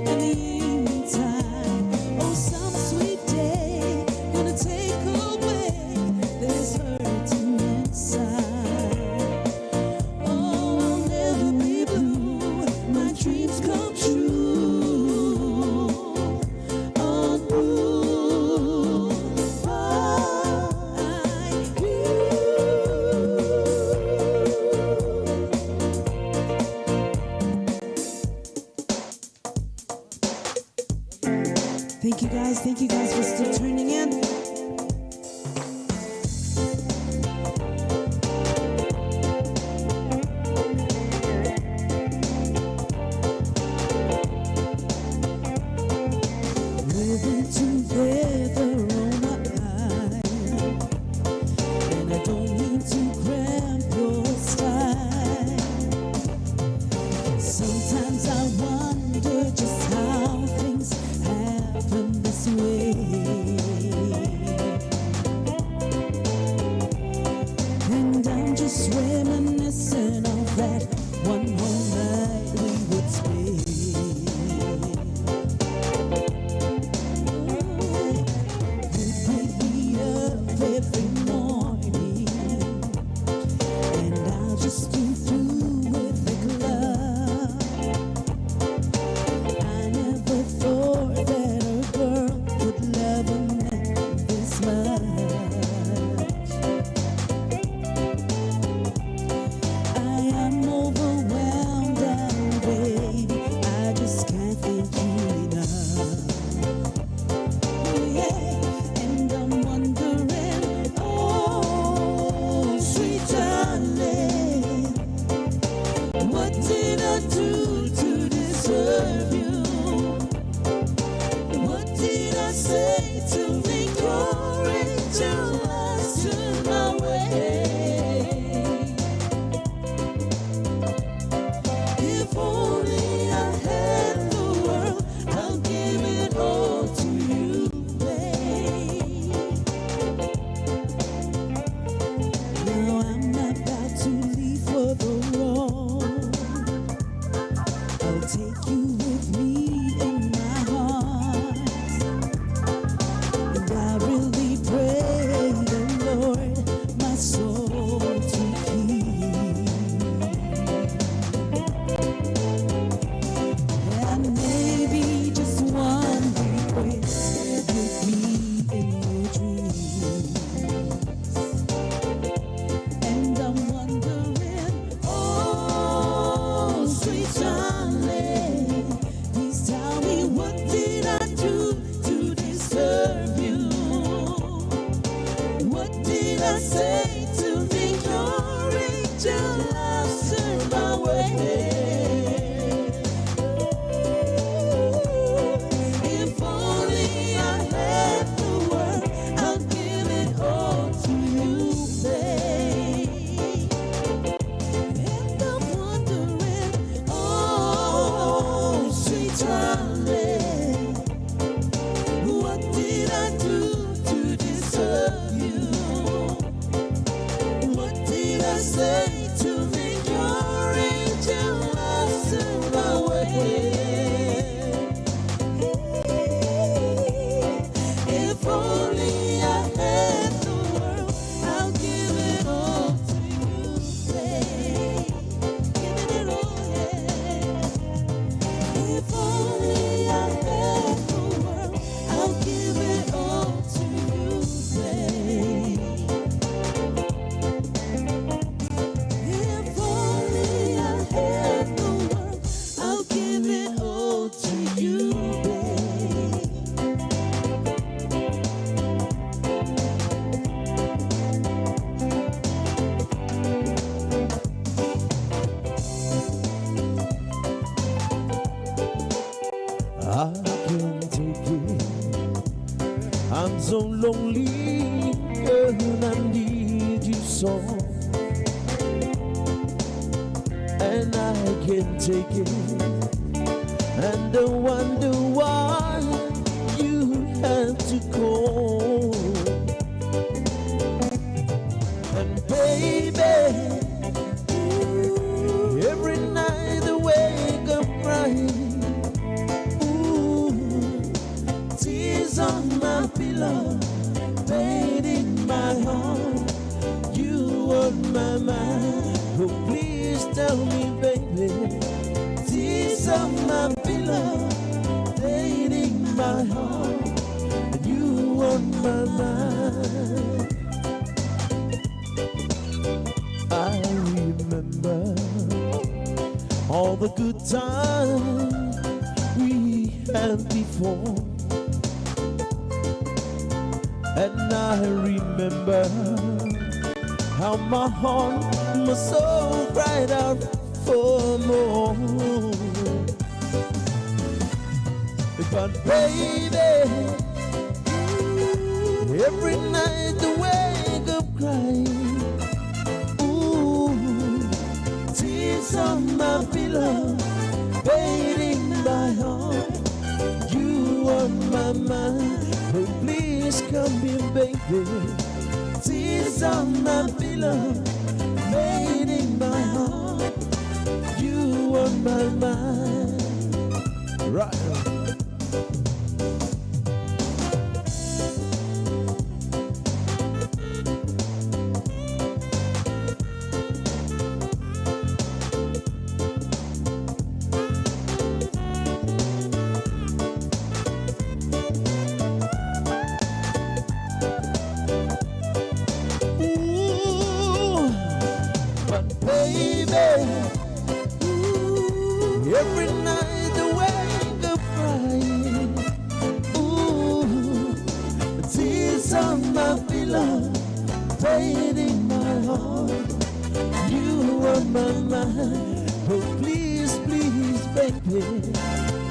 and the evening tide. Oh, some sweet day gonna take away this hurting inside. Oh, I'll never be blue. My dreams come true on Blue Bayou. Thank you guys for still tuning in. Living together on a island, and I don't mean to cramp your style. Sometimes I wonder just how things happen this way. And I'm just reminiscing of that one whole night we would spend. You'd wake me up every morning, and I'll just be through with the club. I never thought that a girl could love a man this much. I am overwhelmed and baby, I just can't thank you enough. Yeah, and I'm wondering, oh, sweet darling, what did I do to I say to me, your angel loves in my way? If only I had the world, I'll give it all to you, babe. And I'm wondering, oh, sweet darling, what did I do to deserve you? What did I say to make your angel loves in my way? If only I had the world, I'll give it all to you, babe. Giving it all, yeah. If only I had the world, I'll give it all to you, babe. If only I had the world, I'll give it all to you, babe. I can't take it. I'm so lonely, girl, I need you so. And I can't take it. And I wonder why you had to call. And baby, every night I wake up crying. Ooh, tears on my pillow, pain in my heart. You on my mind. Oh, please tell me, baby. Tears on my pillow, pain in my heart. And you on my mind. I remember all the good times we had before. And I remember how my heart was so cried out for more. But baby, every night I wake up crying. Ooh, tears on my pillow, pain in my heart. You on my mind. Oh, please come here, baby. Tears on my pillow, pain in my heart. You on my mind. Right. Every night I wake up crying. Ooh, tears on my pillow, pain in my heart. You on my mind. Oh, please, please, baby.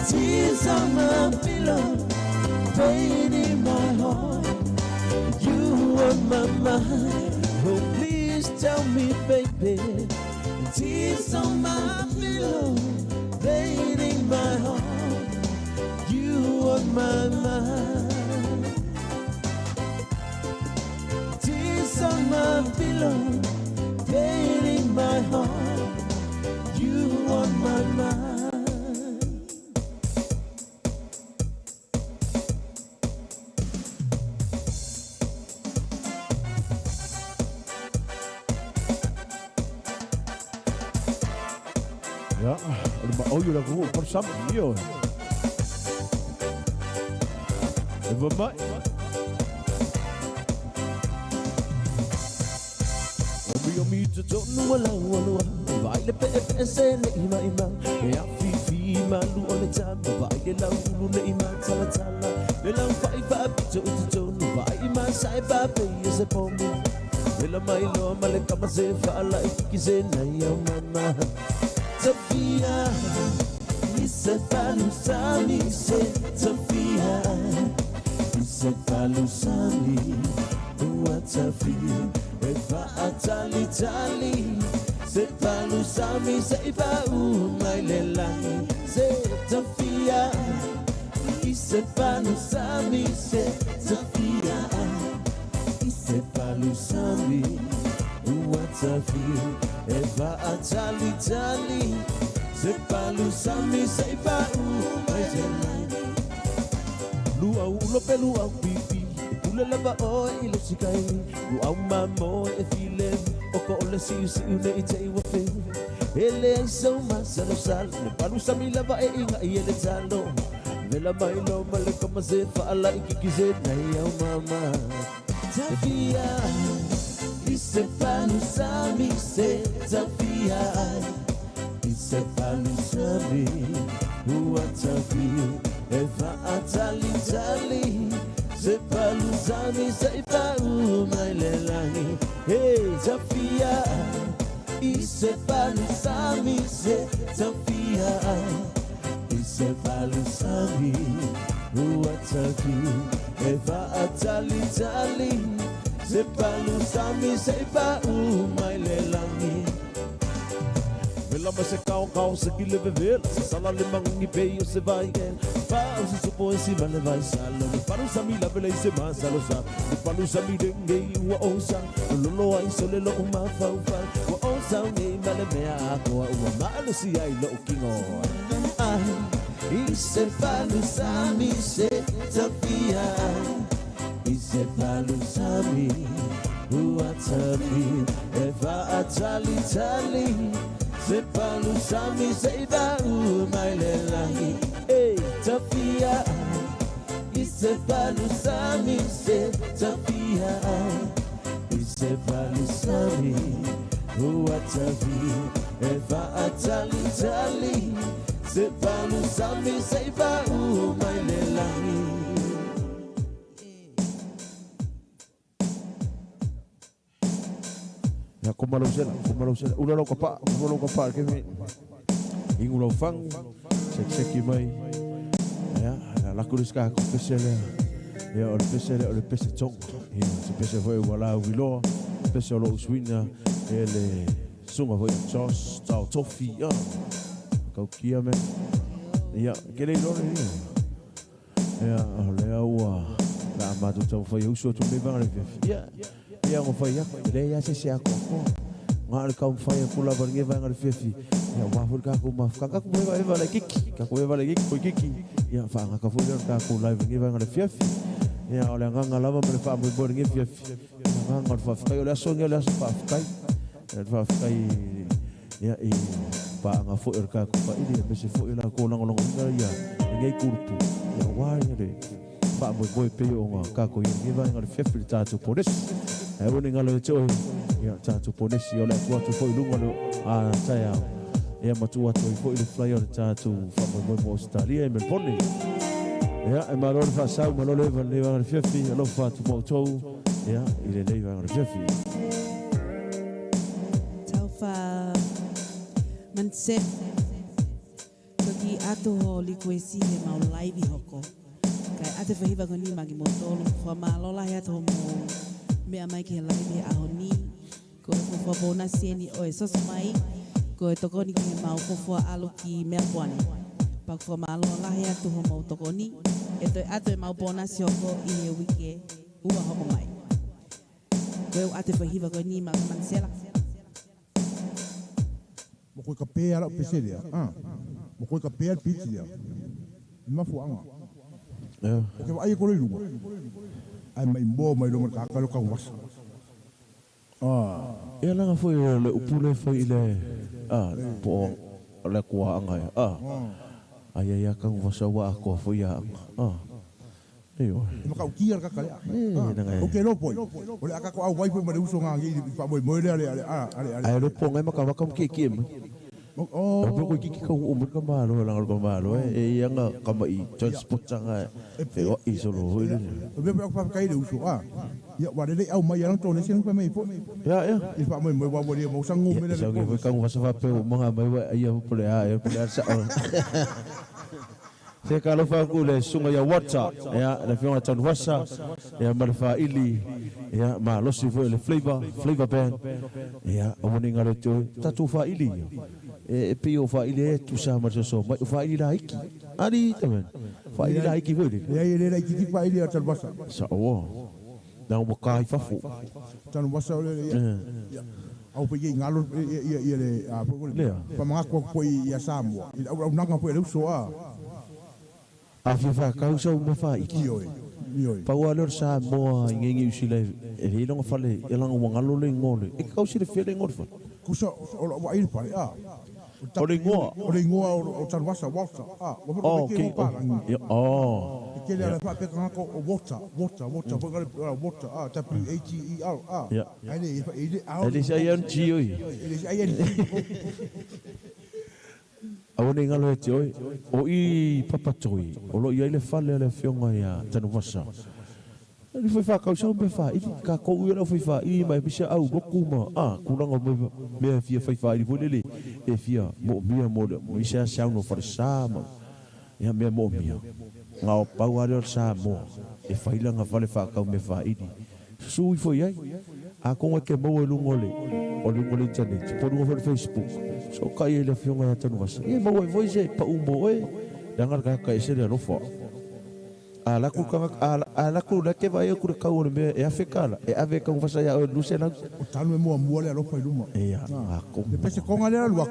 Tears on my pillow, pain in my heart. You on my mind. Oh, please tell me, baby. Tears on my pillow, pain in my heart. You on my mind. Tears on my pillow, pain in my heart. You on my mind. Ja, maar oh, jullie hebben voor samen hier. En voor mij. Omi to tonu wala wala. Baile pe se le ima ima. Ya fi malu ole tan. Baile la ulu le ima tala tala. Le la fai fa to tonu. Baile ma sai ba pe se pomi. Vela mai loa male kama se fa'ala iki se nai au mama Sofia Ise palusami se Sofia Ise palusami Uatafi Eva atali tali Se palusami se iba umai lelani Se Sofia Ise palusami se Sofia Ise palusami Uatafi Eva atali tali Se palusami se iba umai lelani Lua ulo pe lua pipi Ule lava o e ilo sikai Lua umamo e file Oko ole si une i te iwa fe Ele ai sau masalo sal Le palusami lava e inga i ele talo Vela mai lo male kama se fa'ala i kiki se nai au mama Tafia Ise palusami se Tafia Ise palusami Uatafi Eva atali tali Se palusami se pau mai lelani Hey Tafia Ise palusami se Tafia Ise palusami Uatafi Eva atali tali Se palusami se pau mai lelani Vela ma se kau se kile vevela Se sala le mangi peio se vai Pau se supo e si male vai salo Le paru sa mi la vela i se ma salo sa Le paru sa mi denge i ua osa Lolo ai so le lo uma fau fau Ua osa unei male mea ako Ua maalo si ai lo kingo I se palu sa mi se Tafia I se palu sa mi Ua tafi Eva atali tali Se palusami se iba umai lelani Hey Tafia Ise palusami se Tafia Ise palusami Uatafi Eva atali tali Se palusami se iba umai lelani Ya kumalo sila, ula lo kapa ke mi. Ingu lo fang, sek mai. Ya, la kuruska ko pesele. Ya, o pese tong. Ya, se pese foi wala wilo, pese lo uswina, ele sunga foi chos, tau tofi, ya. Kau kia me. Ya, kele lo ni. Ya, le awa. La matu tau foi uso tu me bang le. Ya. Ia ngo fai ako le ia se ako ko ngal ka fai ko la bangi va ngal fefi ya wa fur ka ko ma ka ko va le kiki ka ko va le kiki ya fa ka fur ka ko la bangi va ngal fefi ya ole nganga lava me fa mo bangi fefi nganga fa ka yo la songa la fa kai fa kai ya i pa nga fo ka ko fa idi me se fo la ko lang ya ngai kurpu ya wa ya le fa mo pe yo nga ka ko ngi va ngal fefi ta to podes e woni ngalo choi ya tatu ponesi ola kwa tu foi lungo no a saya e matu atu foi le flyer tatu fa mo Australia e Melbourne ya e malor fa sa malor le va fifi lo fa tu mo to ya ile le va fifi tau fa man se toki ato ho li kwesi he mau live hoko kai ate fa hiva ko ni magi mo tolo fa malola ya to mo me amai ke lai me ahoni ko fo bona seni o eso mai ko to ko ni ke mau fo alu ki me apone pa fo malo la ya tu mo to ko ni e to ato mau bona sioko i he wike ua ho mai ko ate fa hiva ko ni man sela mo ko ka pe ala pese dia mo ko ka pe al pizza dia ma fu anga ke ai ko lu ai mai mo mai lo ka ka lo ka was e la foi le upule foi le po le kwa anga ai ai ka was wa ko foi Iyo. Maka ukiar ka kale. Okay lo poi. Ole aka ko au wai poi mare uso nga ngi pa moi moi ale. Ai lo ponga maka wakam ki kim. Oh. Ko ki ko umur ka malo lang ko malo e yang ka mai transport sanga. E o isolo. Be pa kai de uso Ya wa le au mai ana tone sing pa mai po. Ya ya. I pa mai mai wa wa mo sangu me le. Sa ngi fa kang fa pe mga mai wa ia pole ya pole sa. Se kalau fa ku le sunga ya water ya le fiona tan wasa ya malfa ili ya ma lo si fo le flavor band ya o ni ngalo to tatu fa ili e pio fa ili tu sa ma so ma fa ili la iki ali tamen fa ili la iki vo le Ya ile la iki fa ili tan wasa. sa o na mo kai fa fu Tan wasa le ya. Au pe ngalo ia le a po pa manga ko ia Samoa. Au nanga po le so a. Afi fa kausa uma fa iki. Ioi. Pa wa lor sa mo ngi usile e le longa fale e langa wanga lo le ngole. E kausi le fele ngol fa. Kusa o wa il pa a. O le ngoa. O le ngoa o tan wasa wasa. Ah, Oh, okay. Oh. Ke le ala pa pe ka ko water po ga water ah ta p h e r ah. Ja. Ele Ele sa yan chioi. Ele ai Awone ngalo e tioi. O I papatoi. O lo ia le fale le fionga ya tanu wasa. Ni foi fa kausa me fa. I ka ko u le foi fa. I mai bisa au goku ma. Ah, kulanga me fia foi fa. I volele e fia mo mia mo mo isa sa no for sama. Ya me mo mia. Nga o pau are o sa mo. E failanga fale fa kau me fa idi. Sui foi ai. A konga ke mo e lungole. O lungole internet. Por no Facebook. So kai ele fionga ya tanu wasa. E mo e voice pa umbo e. Dangar ka ka ese le rofo. Ala ku ka ala ku la ke vai ku ka o me e afekala. E ave ka fasa ya o lusena. o tanu mo le ro fa luma. E ya. A Le pese konga le lu.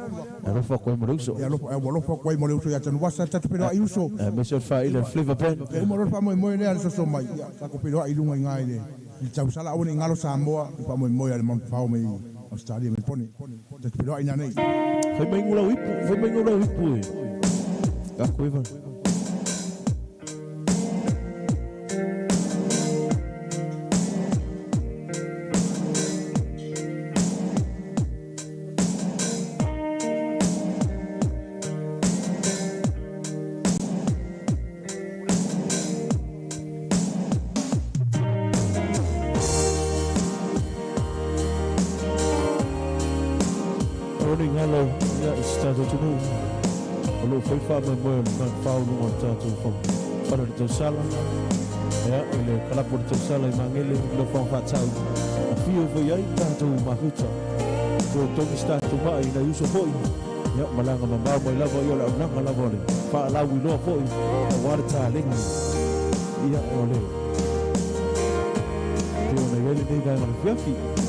rofo ko mo ruso. Ya lo fa ko mo le so ya tan wasa ta pero ai uso. Me so fa ile flavor pen. E mo ro fa mo le so mai. Ta ko pero ai lunga ngai le. I tau sala o ni ngalo Samoa i pa mo le man fa o me Australia me pone. Ta pero ai na nei. Foi mai ngula wipu, foi mai ngula wipu. Ka ko ivan. Ngalo ya estado tudo o lo foi fa mo man fa no tato fa para o sala ya ele kala por o sala e mangele lo fa tau a fio foi ai tato mahuta to está tu mai na uso foi ya malanga mamba mo lavo yo la na lavo le fa la wi lo foi a warta ling ya ole tu na ele dei da no fiafi.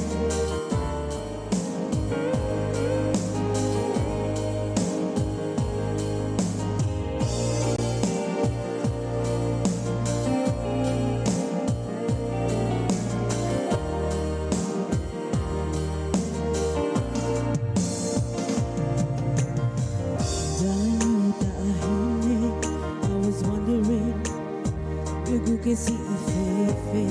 que si fe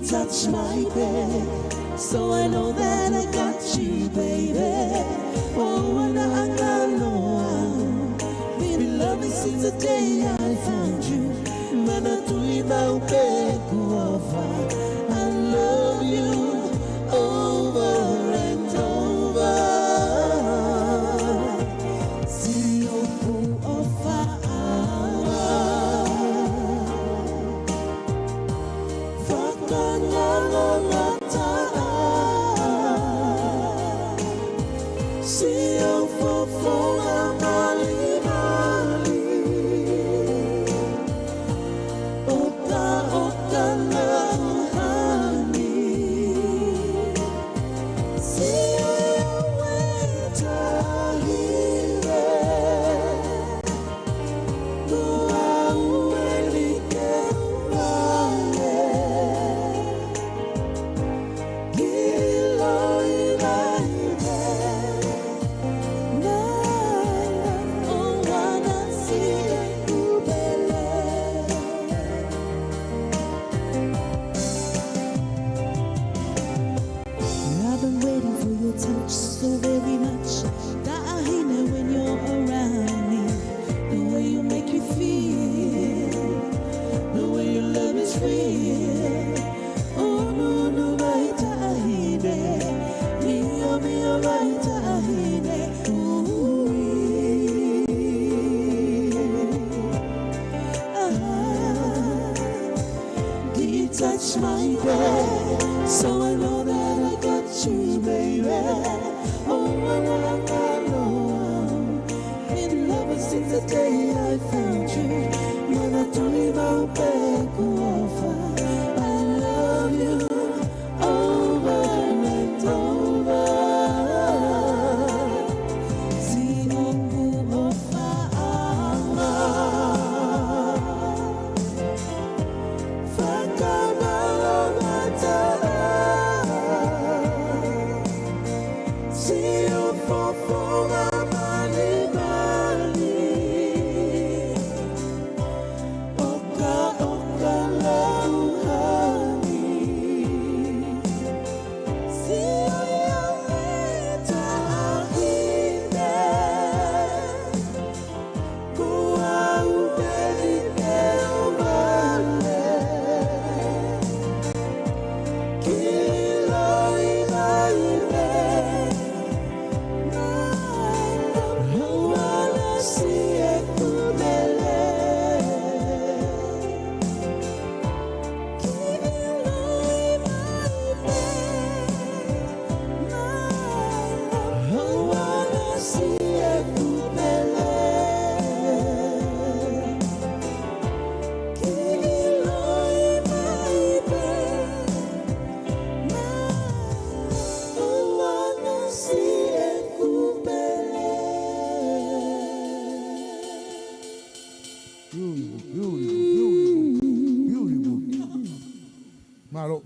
touch my bed, so I know that I got you, baby. Oh, and I know been loving since the day I found you. Mana tui mau peku ofa, I love you over and over. Si oku ofa touch my bed, so I know that I got you, baby. Oh, I know in love since the day I found you. When I told you about back over, I love you over and over. See you over.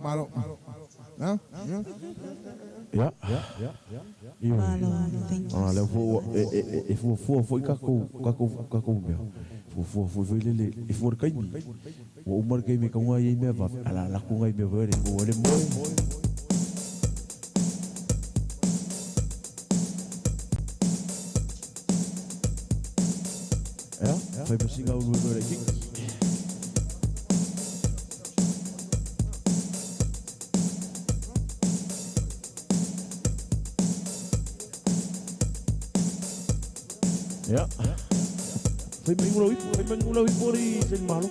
Malo. Huh? Yeah. Malo, thank you. Le fo kako me. Fo le e fo kai mi. O umar kai me ka ngai me va ala la ku ngai me vere o le mo. Ja, fai musica un vere ki. Ja. Fai mengulau i pori sen malo.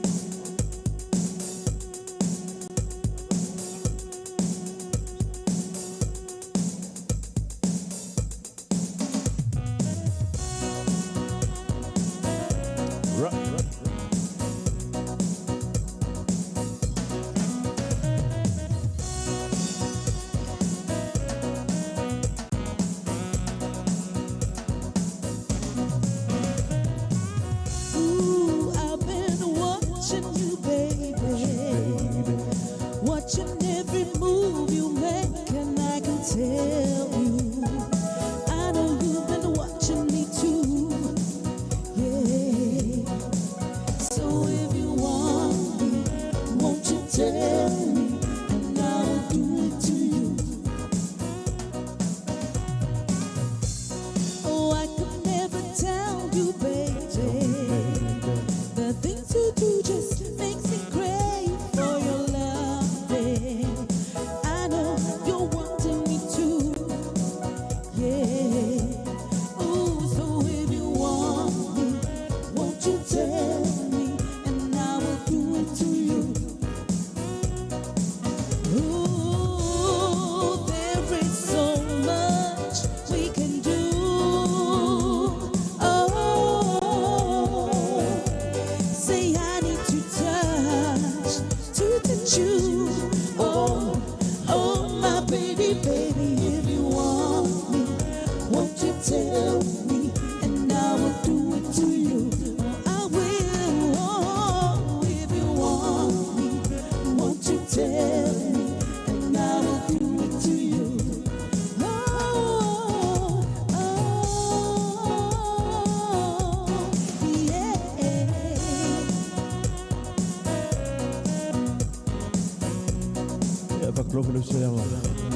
whakalofalo se ama.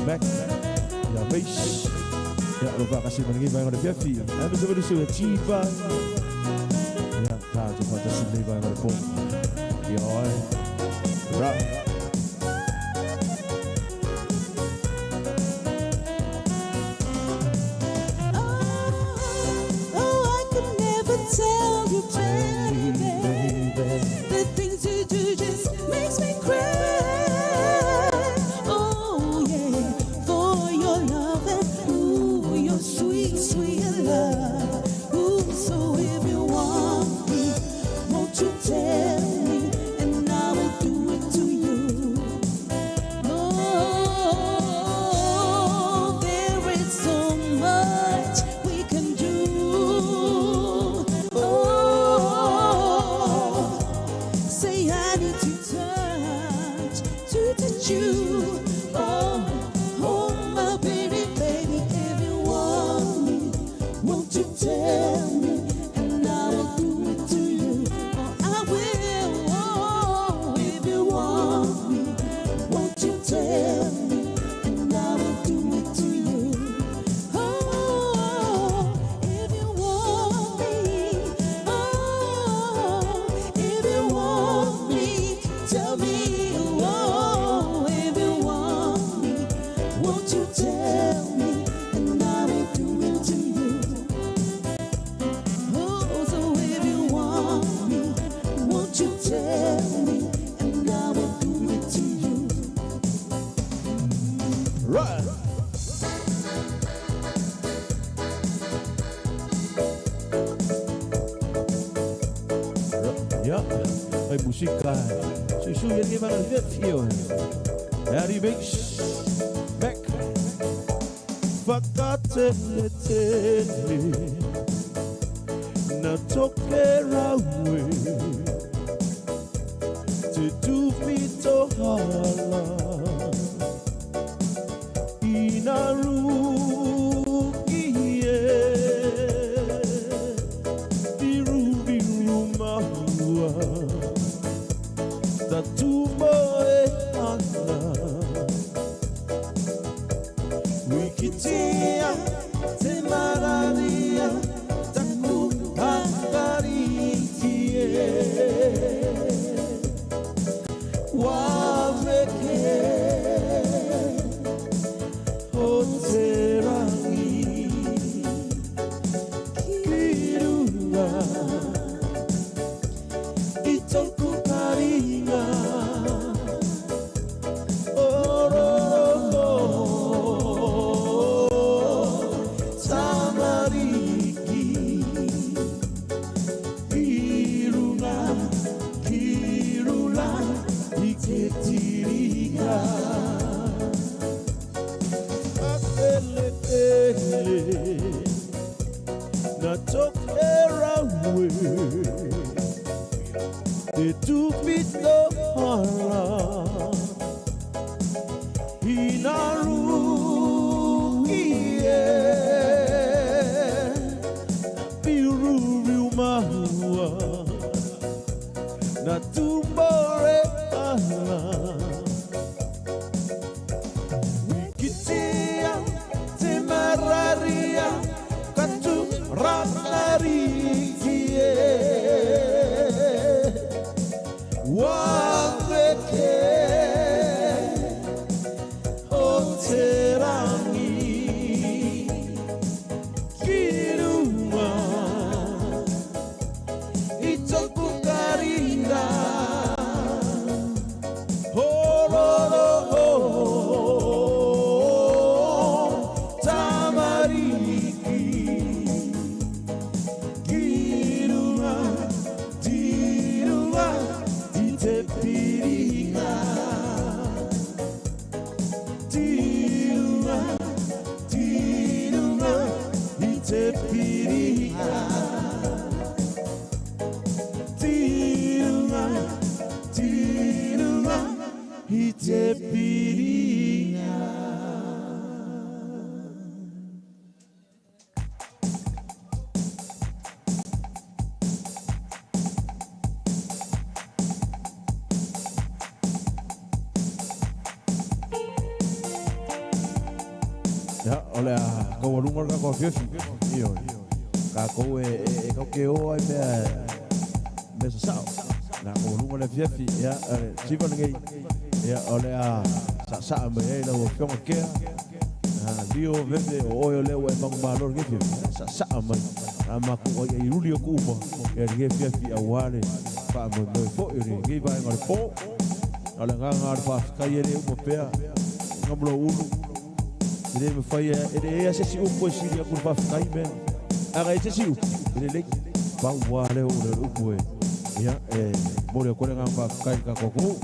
Back. Ya base. Ya roba kasi mangi vai ngore fiafi. Ame se vedo se chiva. Ya ta to fata se nei vai ngore po. Ya oi. Right. Tell you, baby, the things you do just makes me cry. Oh yeah, for your love and ooh, your sweet, sweet love. Ooh, so if you want me, won't you tell me, and I will do it to you. Oh, there is so much we can do. Say I need to touch you. Oh, oh my baby, baby, if you want me, won't you tell me, and I will do it to you. Oh, I will. Oh, if you want me, won't you tell me, and I will do it to you. Oh, if you want me, oh, if you want me, tell me. Oh, if you want me, won't you tell me, and I will do it to you. Oh, so if you want me, won't you tell me, and I will do it to you. Right. Ja, bij muziek klaar. Zo zoe je niet maar een wet, joh. Ja, die mix. Back. Fakateletele. Na tokerawe. Te doe to hala. Inaru. Iye. Biru biru mahua. Tatumoe ana. Wikitia te mararia taku hakaritie. Waveke oterangi kirunga itoku karinga. They took me to Hara. Inaru, yeah. Biru, mahua. Na tumbore ana. Wikitia te mararia katu rakarikie. Waveke oterangi kiruma itoku karinga. Tamariki kiruma diruma ditepiriga. Diruma diruma ditepiriga. Diruma diruma ditepiriga. Ya, oleh kau lungar kau fifi. Iyo. Kau kau kau ai me sao. Na kau lungar le fifi ya, siapa ngai. Ya, oleh sa me ai lo fiong ke. Dio verde o le o bang balor ke fifi. Sa me. Ama ku o ai ruli ku mo. Ya ke fifi awale. Pa mo fo iri ngai vai ngar po. Oleh ngar fa kai ele mo pea. Ngablo ulu. Ele me fai ele se si upo si dia por fa kai me. Aga ese si upo. Ele le pa wale o le upo e. Ya mo le ko ngam fa kai ka ko.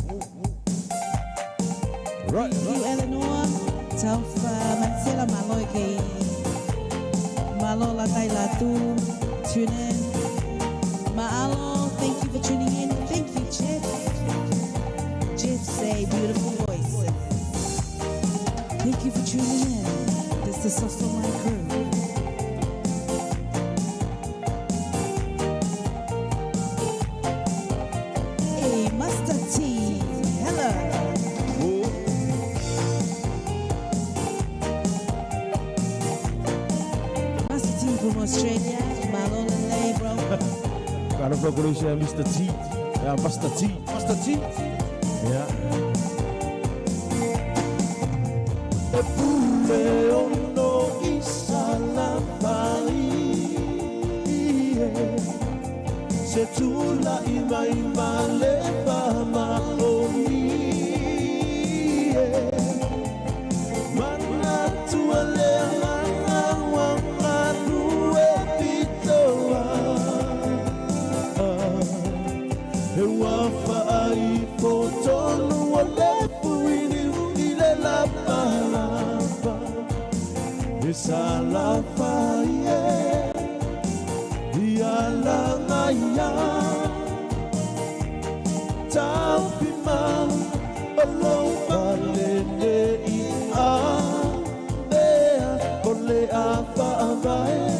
Right. Thank you, Eleanor. Tau Mansela Maloi ke Malola kai latu. Tune in. Mahalo. Thank you for tuning in. Thank you, Jeff. Jeff say beautiful voice. Thank you for tuning in. This is also my crew. Hey, Master T. Hello. Master T from Australia. Malola Lay, bro. Kalau Indonesia Mr. T. Ya, Master T. Master T. Ya. Leono Isalafai Setula ima leva maoni Mana tua lelanga wanganu epitoa Ewa fai fotonu walepu ile lapala Salafaye Yalangaya Tapima Olopalene Ia Bea Kole apa abae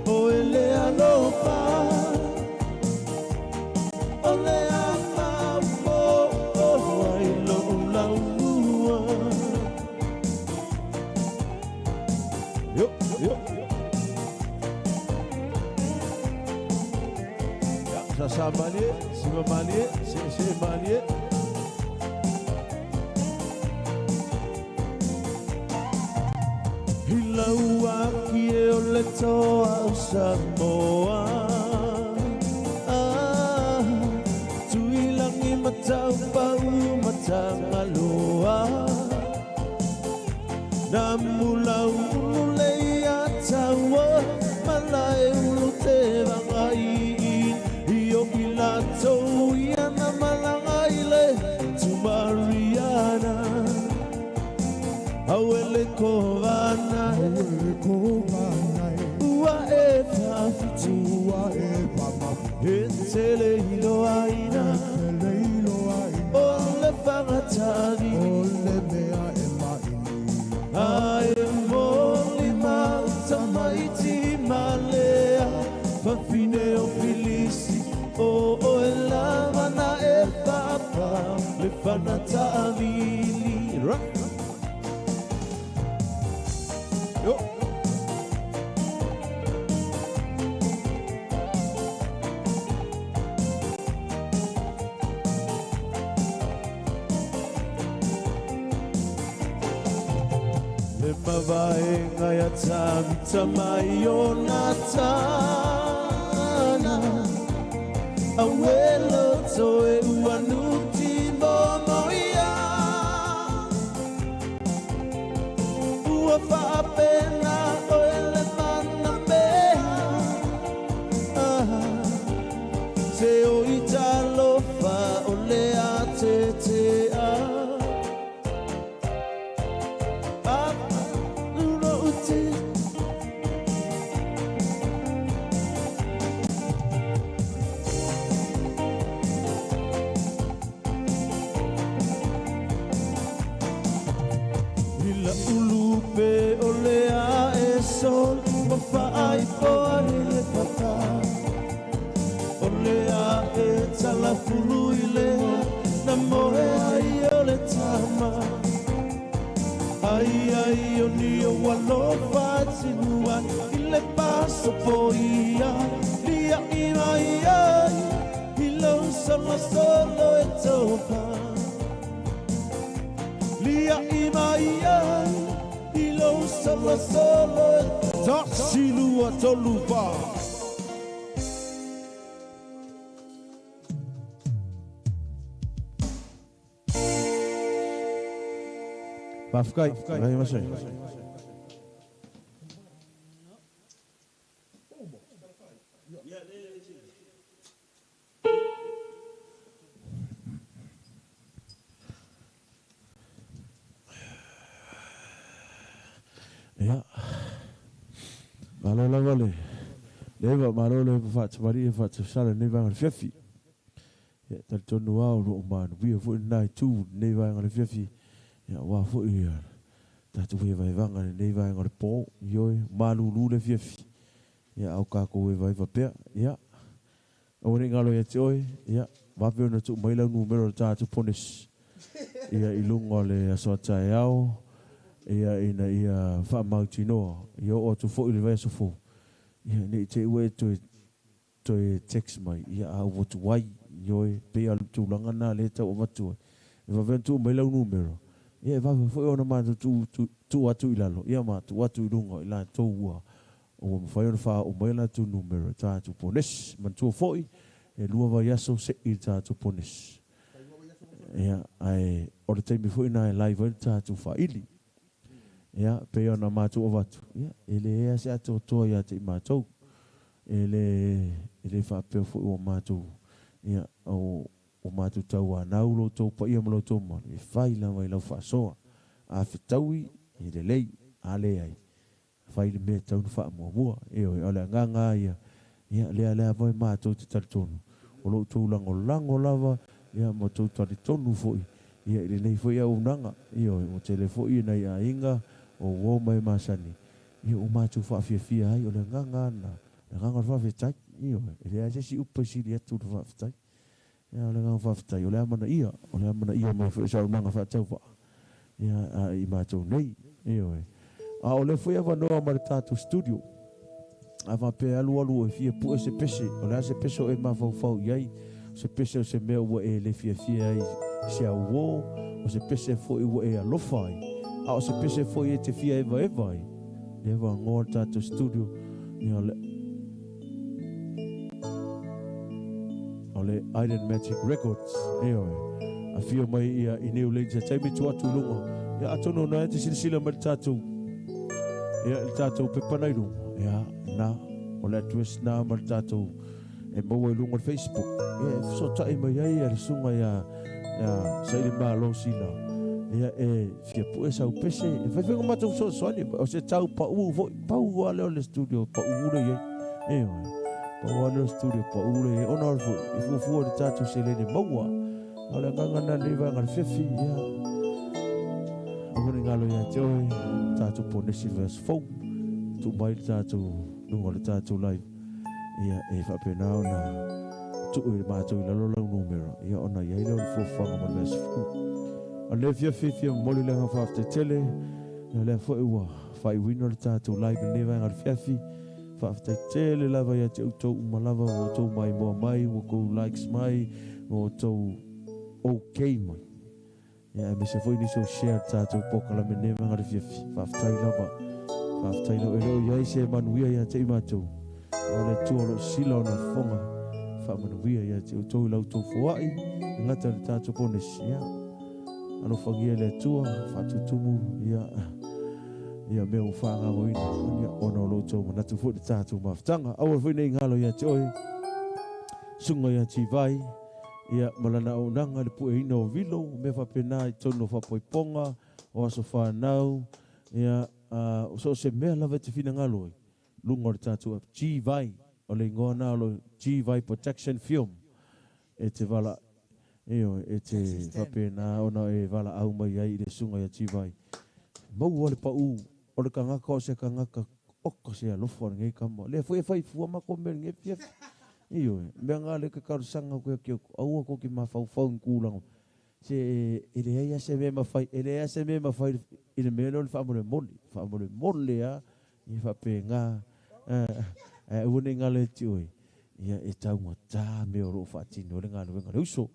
Oele alopa Ole apa Wailo ulaulua Yo. Ya, sasa manie, sima manie, se manie. Hilau aki ole toa Samoa. Tuilangi matau pau matang aloa. Namulau tawa malai ulu te vangai iyo ilato yana malangai le tu Mariana awele kovana ua e fafitu entele hilo aina ole fangatani ole mea I am only Maiti Malea, Fafine o Filisi, o Elavana e Papa, le Fanata Avili. Yo. Mavaenga ya tamayo natana Awelo toe uanuti momoia Uafapena oele manambeha Se o italofa olea tetea Mafai poare le papa Olea e talafulu ile Na moe ai ole tama Ai ai io alofa sinua ile paso poia lia ima ia ilo sama solo e topa lia ima ia ilo sama solo e topa silua tolupa Bafkai, vai mas aí. Ya, malo vale. Leva malo leva fat Maria fat sala ne vai fifi. Ya, tal tonu au lo manu. Bia fu nai tu ne vai fifi. Ya wa fu ia tatu we vai vanga nei vai ngore po yoi malu lu le fifi ya au ka ko we vai va pe ya o ni ngalo ya toi ya va pe no tu mai la numero tatu ponis ya ilungo le aso ta yao ya ina ya fa mautino yo o tu fo ile vai so fo ya ni te we to text mai ya au vo tu wai yoi pe al tu langa na le ta o matu va ventu mai la numero ia va foi ona ma tu atu ilalo ia ma tu atu ilungo ila to ua o foi ona fa o mai tu numero ta tu pones man tu foi e lua va yaso se il ta tu pones ia ai o te mi foi na live ta tu fa ili ia pe ona ma tu ovatu ia ele ia se atu to ia te ma tu ele fa pe foi o ma tu ia o matu tau a naulo tau pa ia malo tau manu. E whai la mai lau whaasoa. A whitaui i le lei a le ai. Whai le mea tau wha mua mua. E oi ole nganga ia. Ia lea vai mātou te taritonu. O lo tau lango lava. Ia mo tau taritonu foi. Ia i le nei foi a unanga. Ia oi o te le foi nei a inga. O wo mai masani. Ia o mātou whaafia ai. Ole nganga na. Nganga whaafetai. Ia oi. E lea jesi upa siri atu whaafetai. Ya ole nga fafta yo le amana ia mo fa sa nga fa tau fa ya I ma tau nei e ole foi ava no martatu studio ava pe alu e fie pu se pese ole se peso e ma fa yai se pese se me o e le fie ai se o se pese foi o e lo fai a se pese foi e te fie eva leva ngor tatu studio ya ole Iron Magic Records a fio mai ia I neu le te me tu atu lunga ia atono na te silsila mai tatu ia il tatu pe panairu ia na ole twist na mai tatu e mo e lunga Facebook ia so tai mai ia le sunga ia sai le malo sila ia fia pu esa upese e fai fengo matu so o se tau pa u ale ole studio pa u le ia o no studio pa ule ona fu de tatu se le maua ala nganga na leva ngal fefi ya o ni ngalo ya joy tatu pone silvers fo tu mai tatu no le tatu live ya e fa pena ona tu ma tu la lo numero ya ona ya ile fu fa mo mes fu ale fefi mo le nga fa tele le fo wa fa wino le tatu live leva ngal fefi Faftai tele lava ya te utou malava o tau mai moa mai o kou likes mai o tau okay mai ya me se foi ni so share tatou pokala me ne manga fiafi faftai lava elo ya se manuia ya te matou o le tu o sila na fonga fa manuia ya te utou lau tau foai ngata le tatou pones ya alo fagia le tua fatutumu ya ia me o whanga o ina ia ono lo tau manatu fo de tātou maftanga awa fo nei ngalo ia te oi sunga ia ti vai ia malana o nanga le pu e ina o vilo me fa pena I tono fa poiponga o aso whanau ia so se mea lava te fina ngalo lunga o le tātou ti vai o le ngona o lo ti vai protection film e te vala e te fa pena ona e vala au mai ai le sunga ia ti vai mau ole pa u o le kangaka o se kangaka oko se alofo ngai kama le foi fai fua ma ko mer ngai pia iyo me nga le ka karusanga ko ki au ko ki ma fau fau kulang se ele ia se me mafai ele ia se me mafai ele me lo fa mole a i fa penga une ngale tui ia e tau ta me ro fa tino le ngalo ngalo uso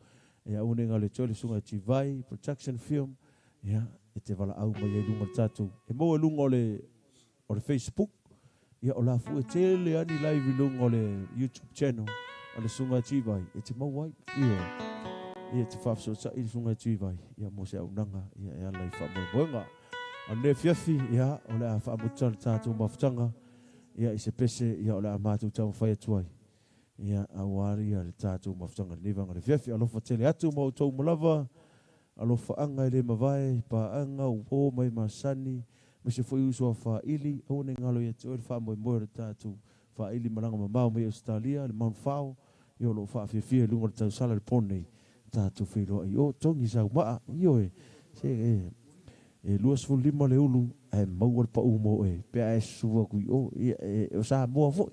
ia une ngale tole sunga tivai production film ia e te vala au mai lunga tatu e mo lunga o le Facebook ia o la fu e tele ani live lunga o le YouTube channel o le sunga tivai e te mau wai ia te fa so sa i sunga tivai ia mo se au nanga ia e ala i fa mo bonga o le fiafi ia o le fa mo tatu mafutanga ia i se pese ia o le amatu tau fai atuai ia awari ia le tatu mafutanga livanga le fiafi alofa tele atu mo tau malava alofa anga i le mavae pa anga o mai masani me se foi uso fa ili o ne ngalo ia tau fa mo le tatu fa ili malanga mamau me Australia le manfao ia lo fa fiafi lunga tau sala le pone tatu filo ai o tongi sa ma io se luas fu lima le ulu e mau pa umo pe a suwa ku o sa mo fo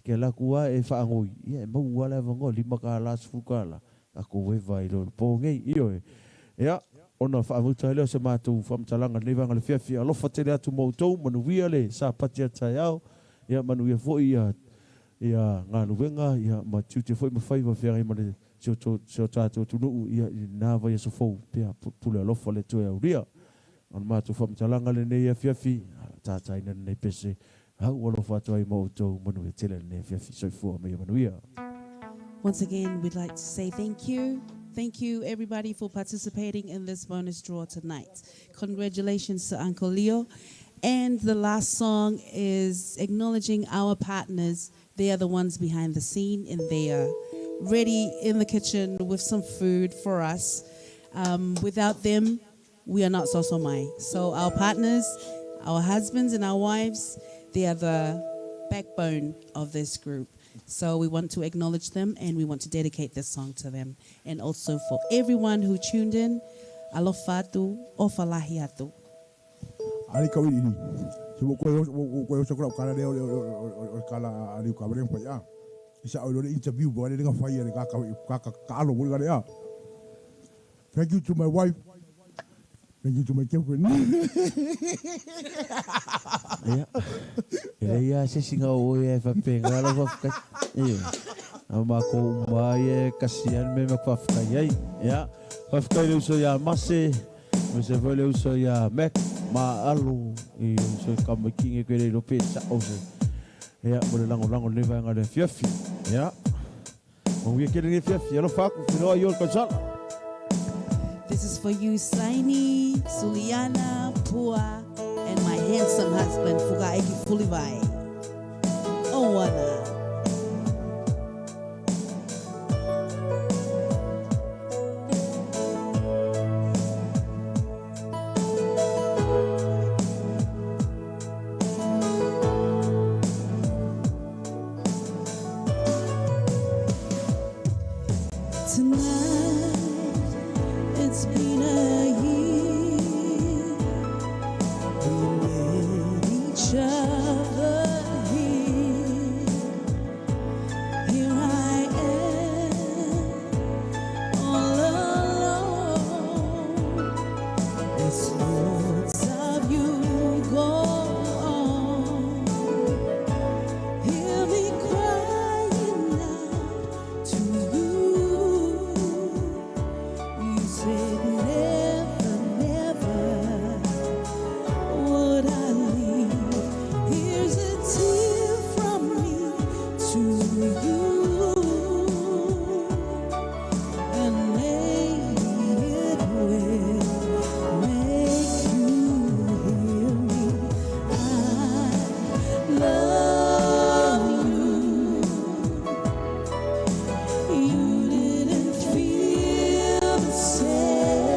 ke la kua e fa ngoi e mau wala vango lima ka las fu kala a ko we vai lo po ngai ia ona fa mo tale se matu fam talanga le vanga le fia lo fa tele atu mo to manu via le sa patia taiao ia manu ia fo ia nganu venga ia ma tuti fo ma fai va fia ma le so tatu tu no ia na va ia so fo pe pula lo fo le to ia on matu fam talanga le nei fiafi tata ina nei pese hau walo fatu ai mo to manu tele nei fiafi so fo me manu ia. Once again, we'd like to say thank you. Thank you, everybody, for participating in this bonus draw tonight. Congratulations to Uncle Leo. And the last song is acknowledging our partners. They are the ones behind the scene, and they are ready in the kitchen with some food for us. Without them, we are not Sosomai. So our partners, our husbands and our wives, they are the backbone of this group. So we want to acknowledge them, and we want to dedicate this song to them. And also for everyone who tuned in, alofatu o falahiatu. Ali kau ini, sebab kau sekolah kala dia kala ali kau bereng paya. Isa oleh interview boleh dengan fire kakak kalau boleh dia. Thank you to my wife. Thank you to my children. Ia se singa o e fa penga la fa ia ama ko mai kasian me fa fa ia ia fa fa le uso ya mase me se vole uso ya mek ma alu i so kam kinge ke le pesa o se ia mo le lango le va ngale fiafi ia mo wi ke le fiafi lo fa ku no yo ko sala. This is for you, Saini, Suliana, Pua, and my handsome husband, Fukaeki Fulivai. Owana. You didn't feel the same.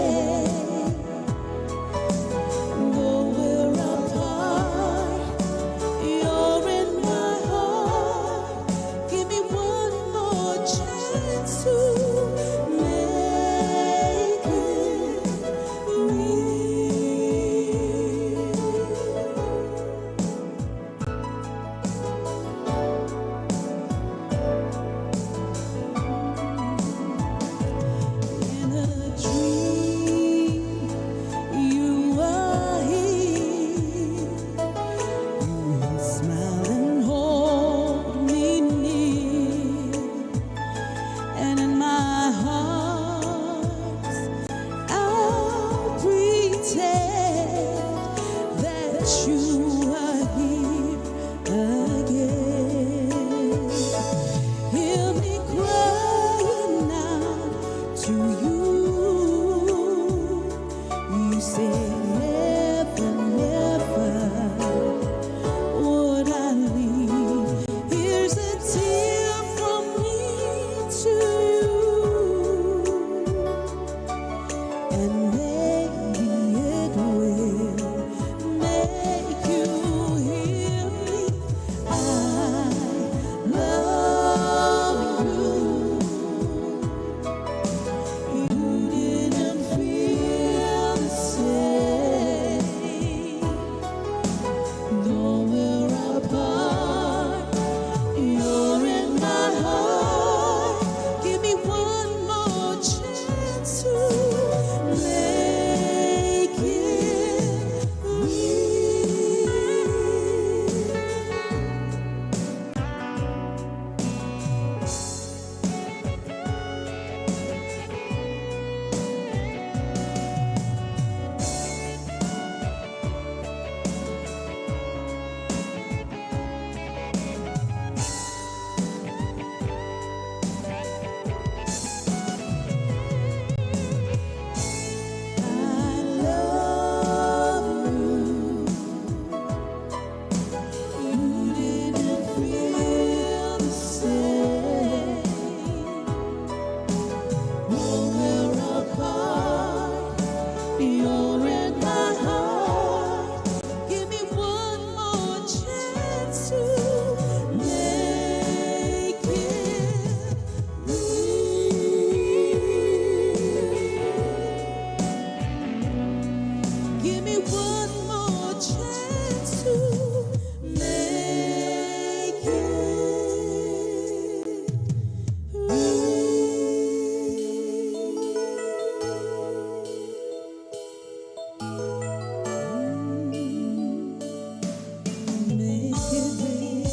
and maybe it will make you hear me. I love you. You didn't feel the same, though we're apart. You're in my heart. Give me one more chance to make it real. I love you. You didn't feel the same. Though we're apart, you're in my heart. Give me one more chance to make it real. Give me one more chance to make it real. Make it real.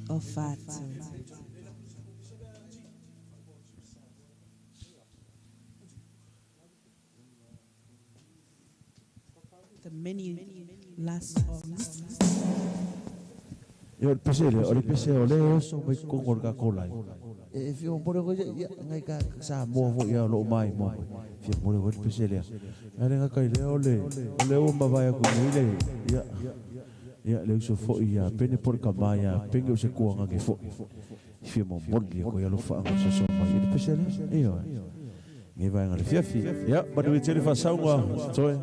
Ho fatto. The many last songs. Yo pesele, ore pesele ole so mai kongor ka kolai. If you more go ya ngai ka sa mo vo ya lo mai mo. If you more go pesele. Ane nga kai le ole o mabaya ko ile ya le so fo ya pene por kamaya penge se ko nga ke fo. If you more ko ya lo fa nga so mai ile pesele. Iyo. Ngai vai nga le fiafi. Ya, but we tell fa saunga. Toi.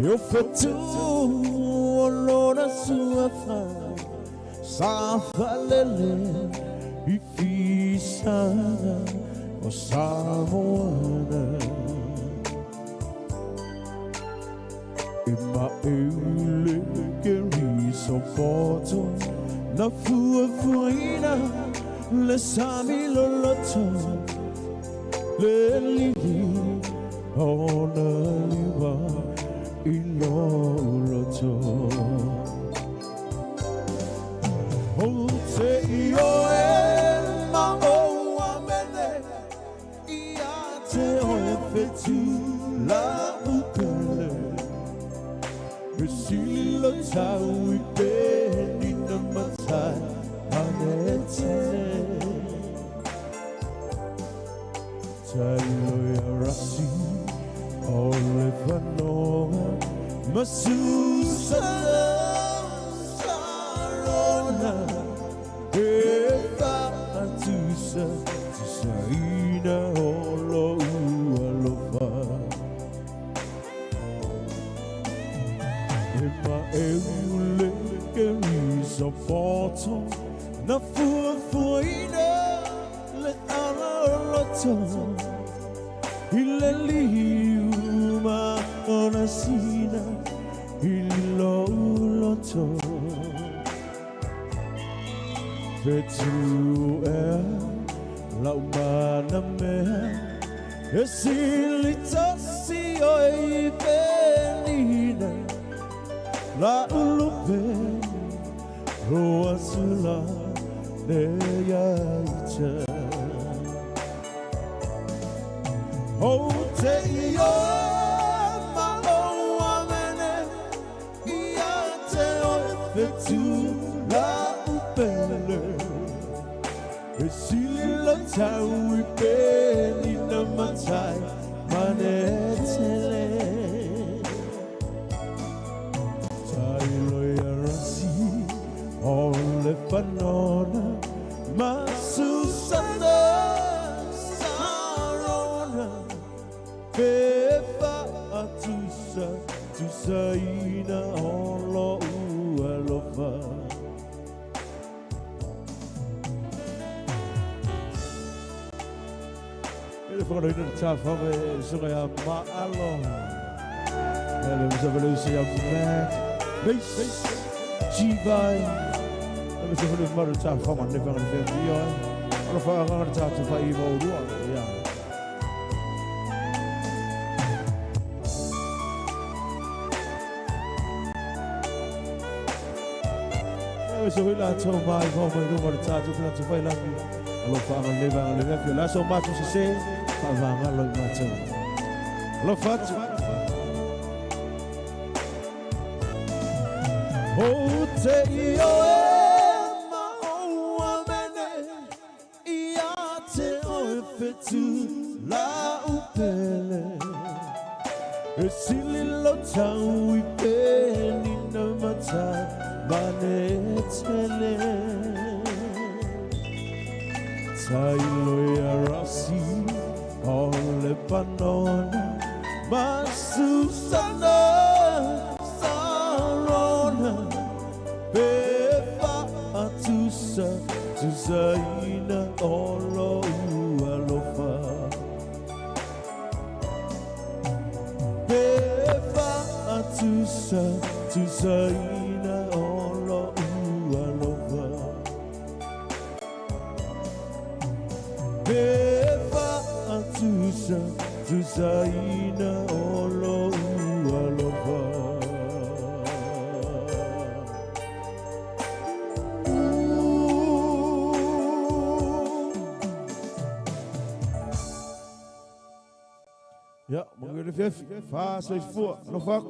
Eu fetu olora sua fa safalele ifisa o samoana ima ele que so foto na fuina le sami loloto le lili ona liwa iloloto o se io e ma o amene ia te o fetu la ukele Silo tau I beni na matai anete Tailo ya rasi ole whanoa Masu sarona Eva atusa Tisaina olo ualofa Eule Elis of Forto, na fuina, le alaloto, ileliuma onasina, iloloto, vetu la umana mea, esilitasi oi benina. La ulupe roa sula ne yaita o te yo ma o amene ia te o fetu la upele e sila tau I peni na matai manetele Ole panona, masusana, sarona, pepa atusa, tusaina olo ualofa. Ele foi no tafa, suga ya maalo. Ele usa veloci ya mat, base, chivai. Mas eu vou levar o tchau, vamos levar o tchau, olha só agora o tchau para ir ao rua, Mas eu vou lá tomar e vamos levar o tchau, tu não vai lá, olha só agora levar o lá só mais você sei, para vamos lá levar o tchau, olha fato, oh te yo tu la upele e sililo tau I peni na matai manetele tailo ya rasi ole panona masusana sarona pepa atusa tusaina olo Tusaina olo ualova Beva atusa Tusaina olo ualova Ja, mag jullie even? Fast, lees voor. Nog wat?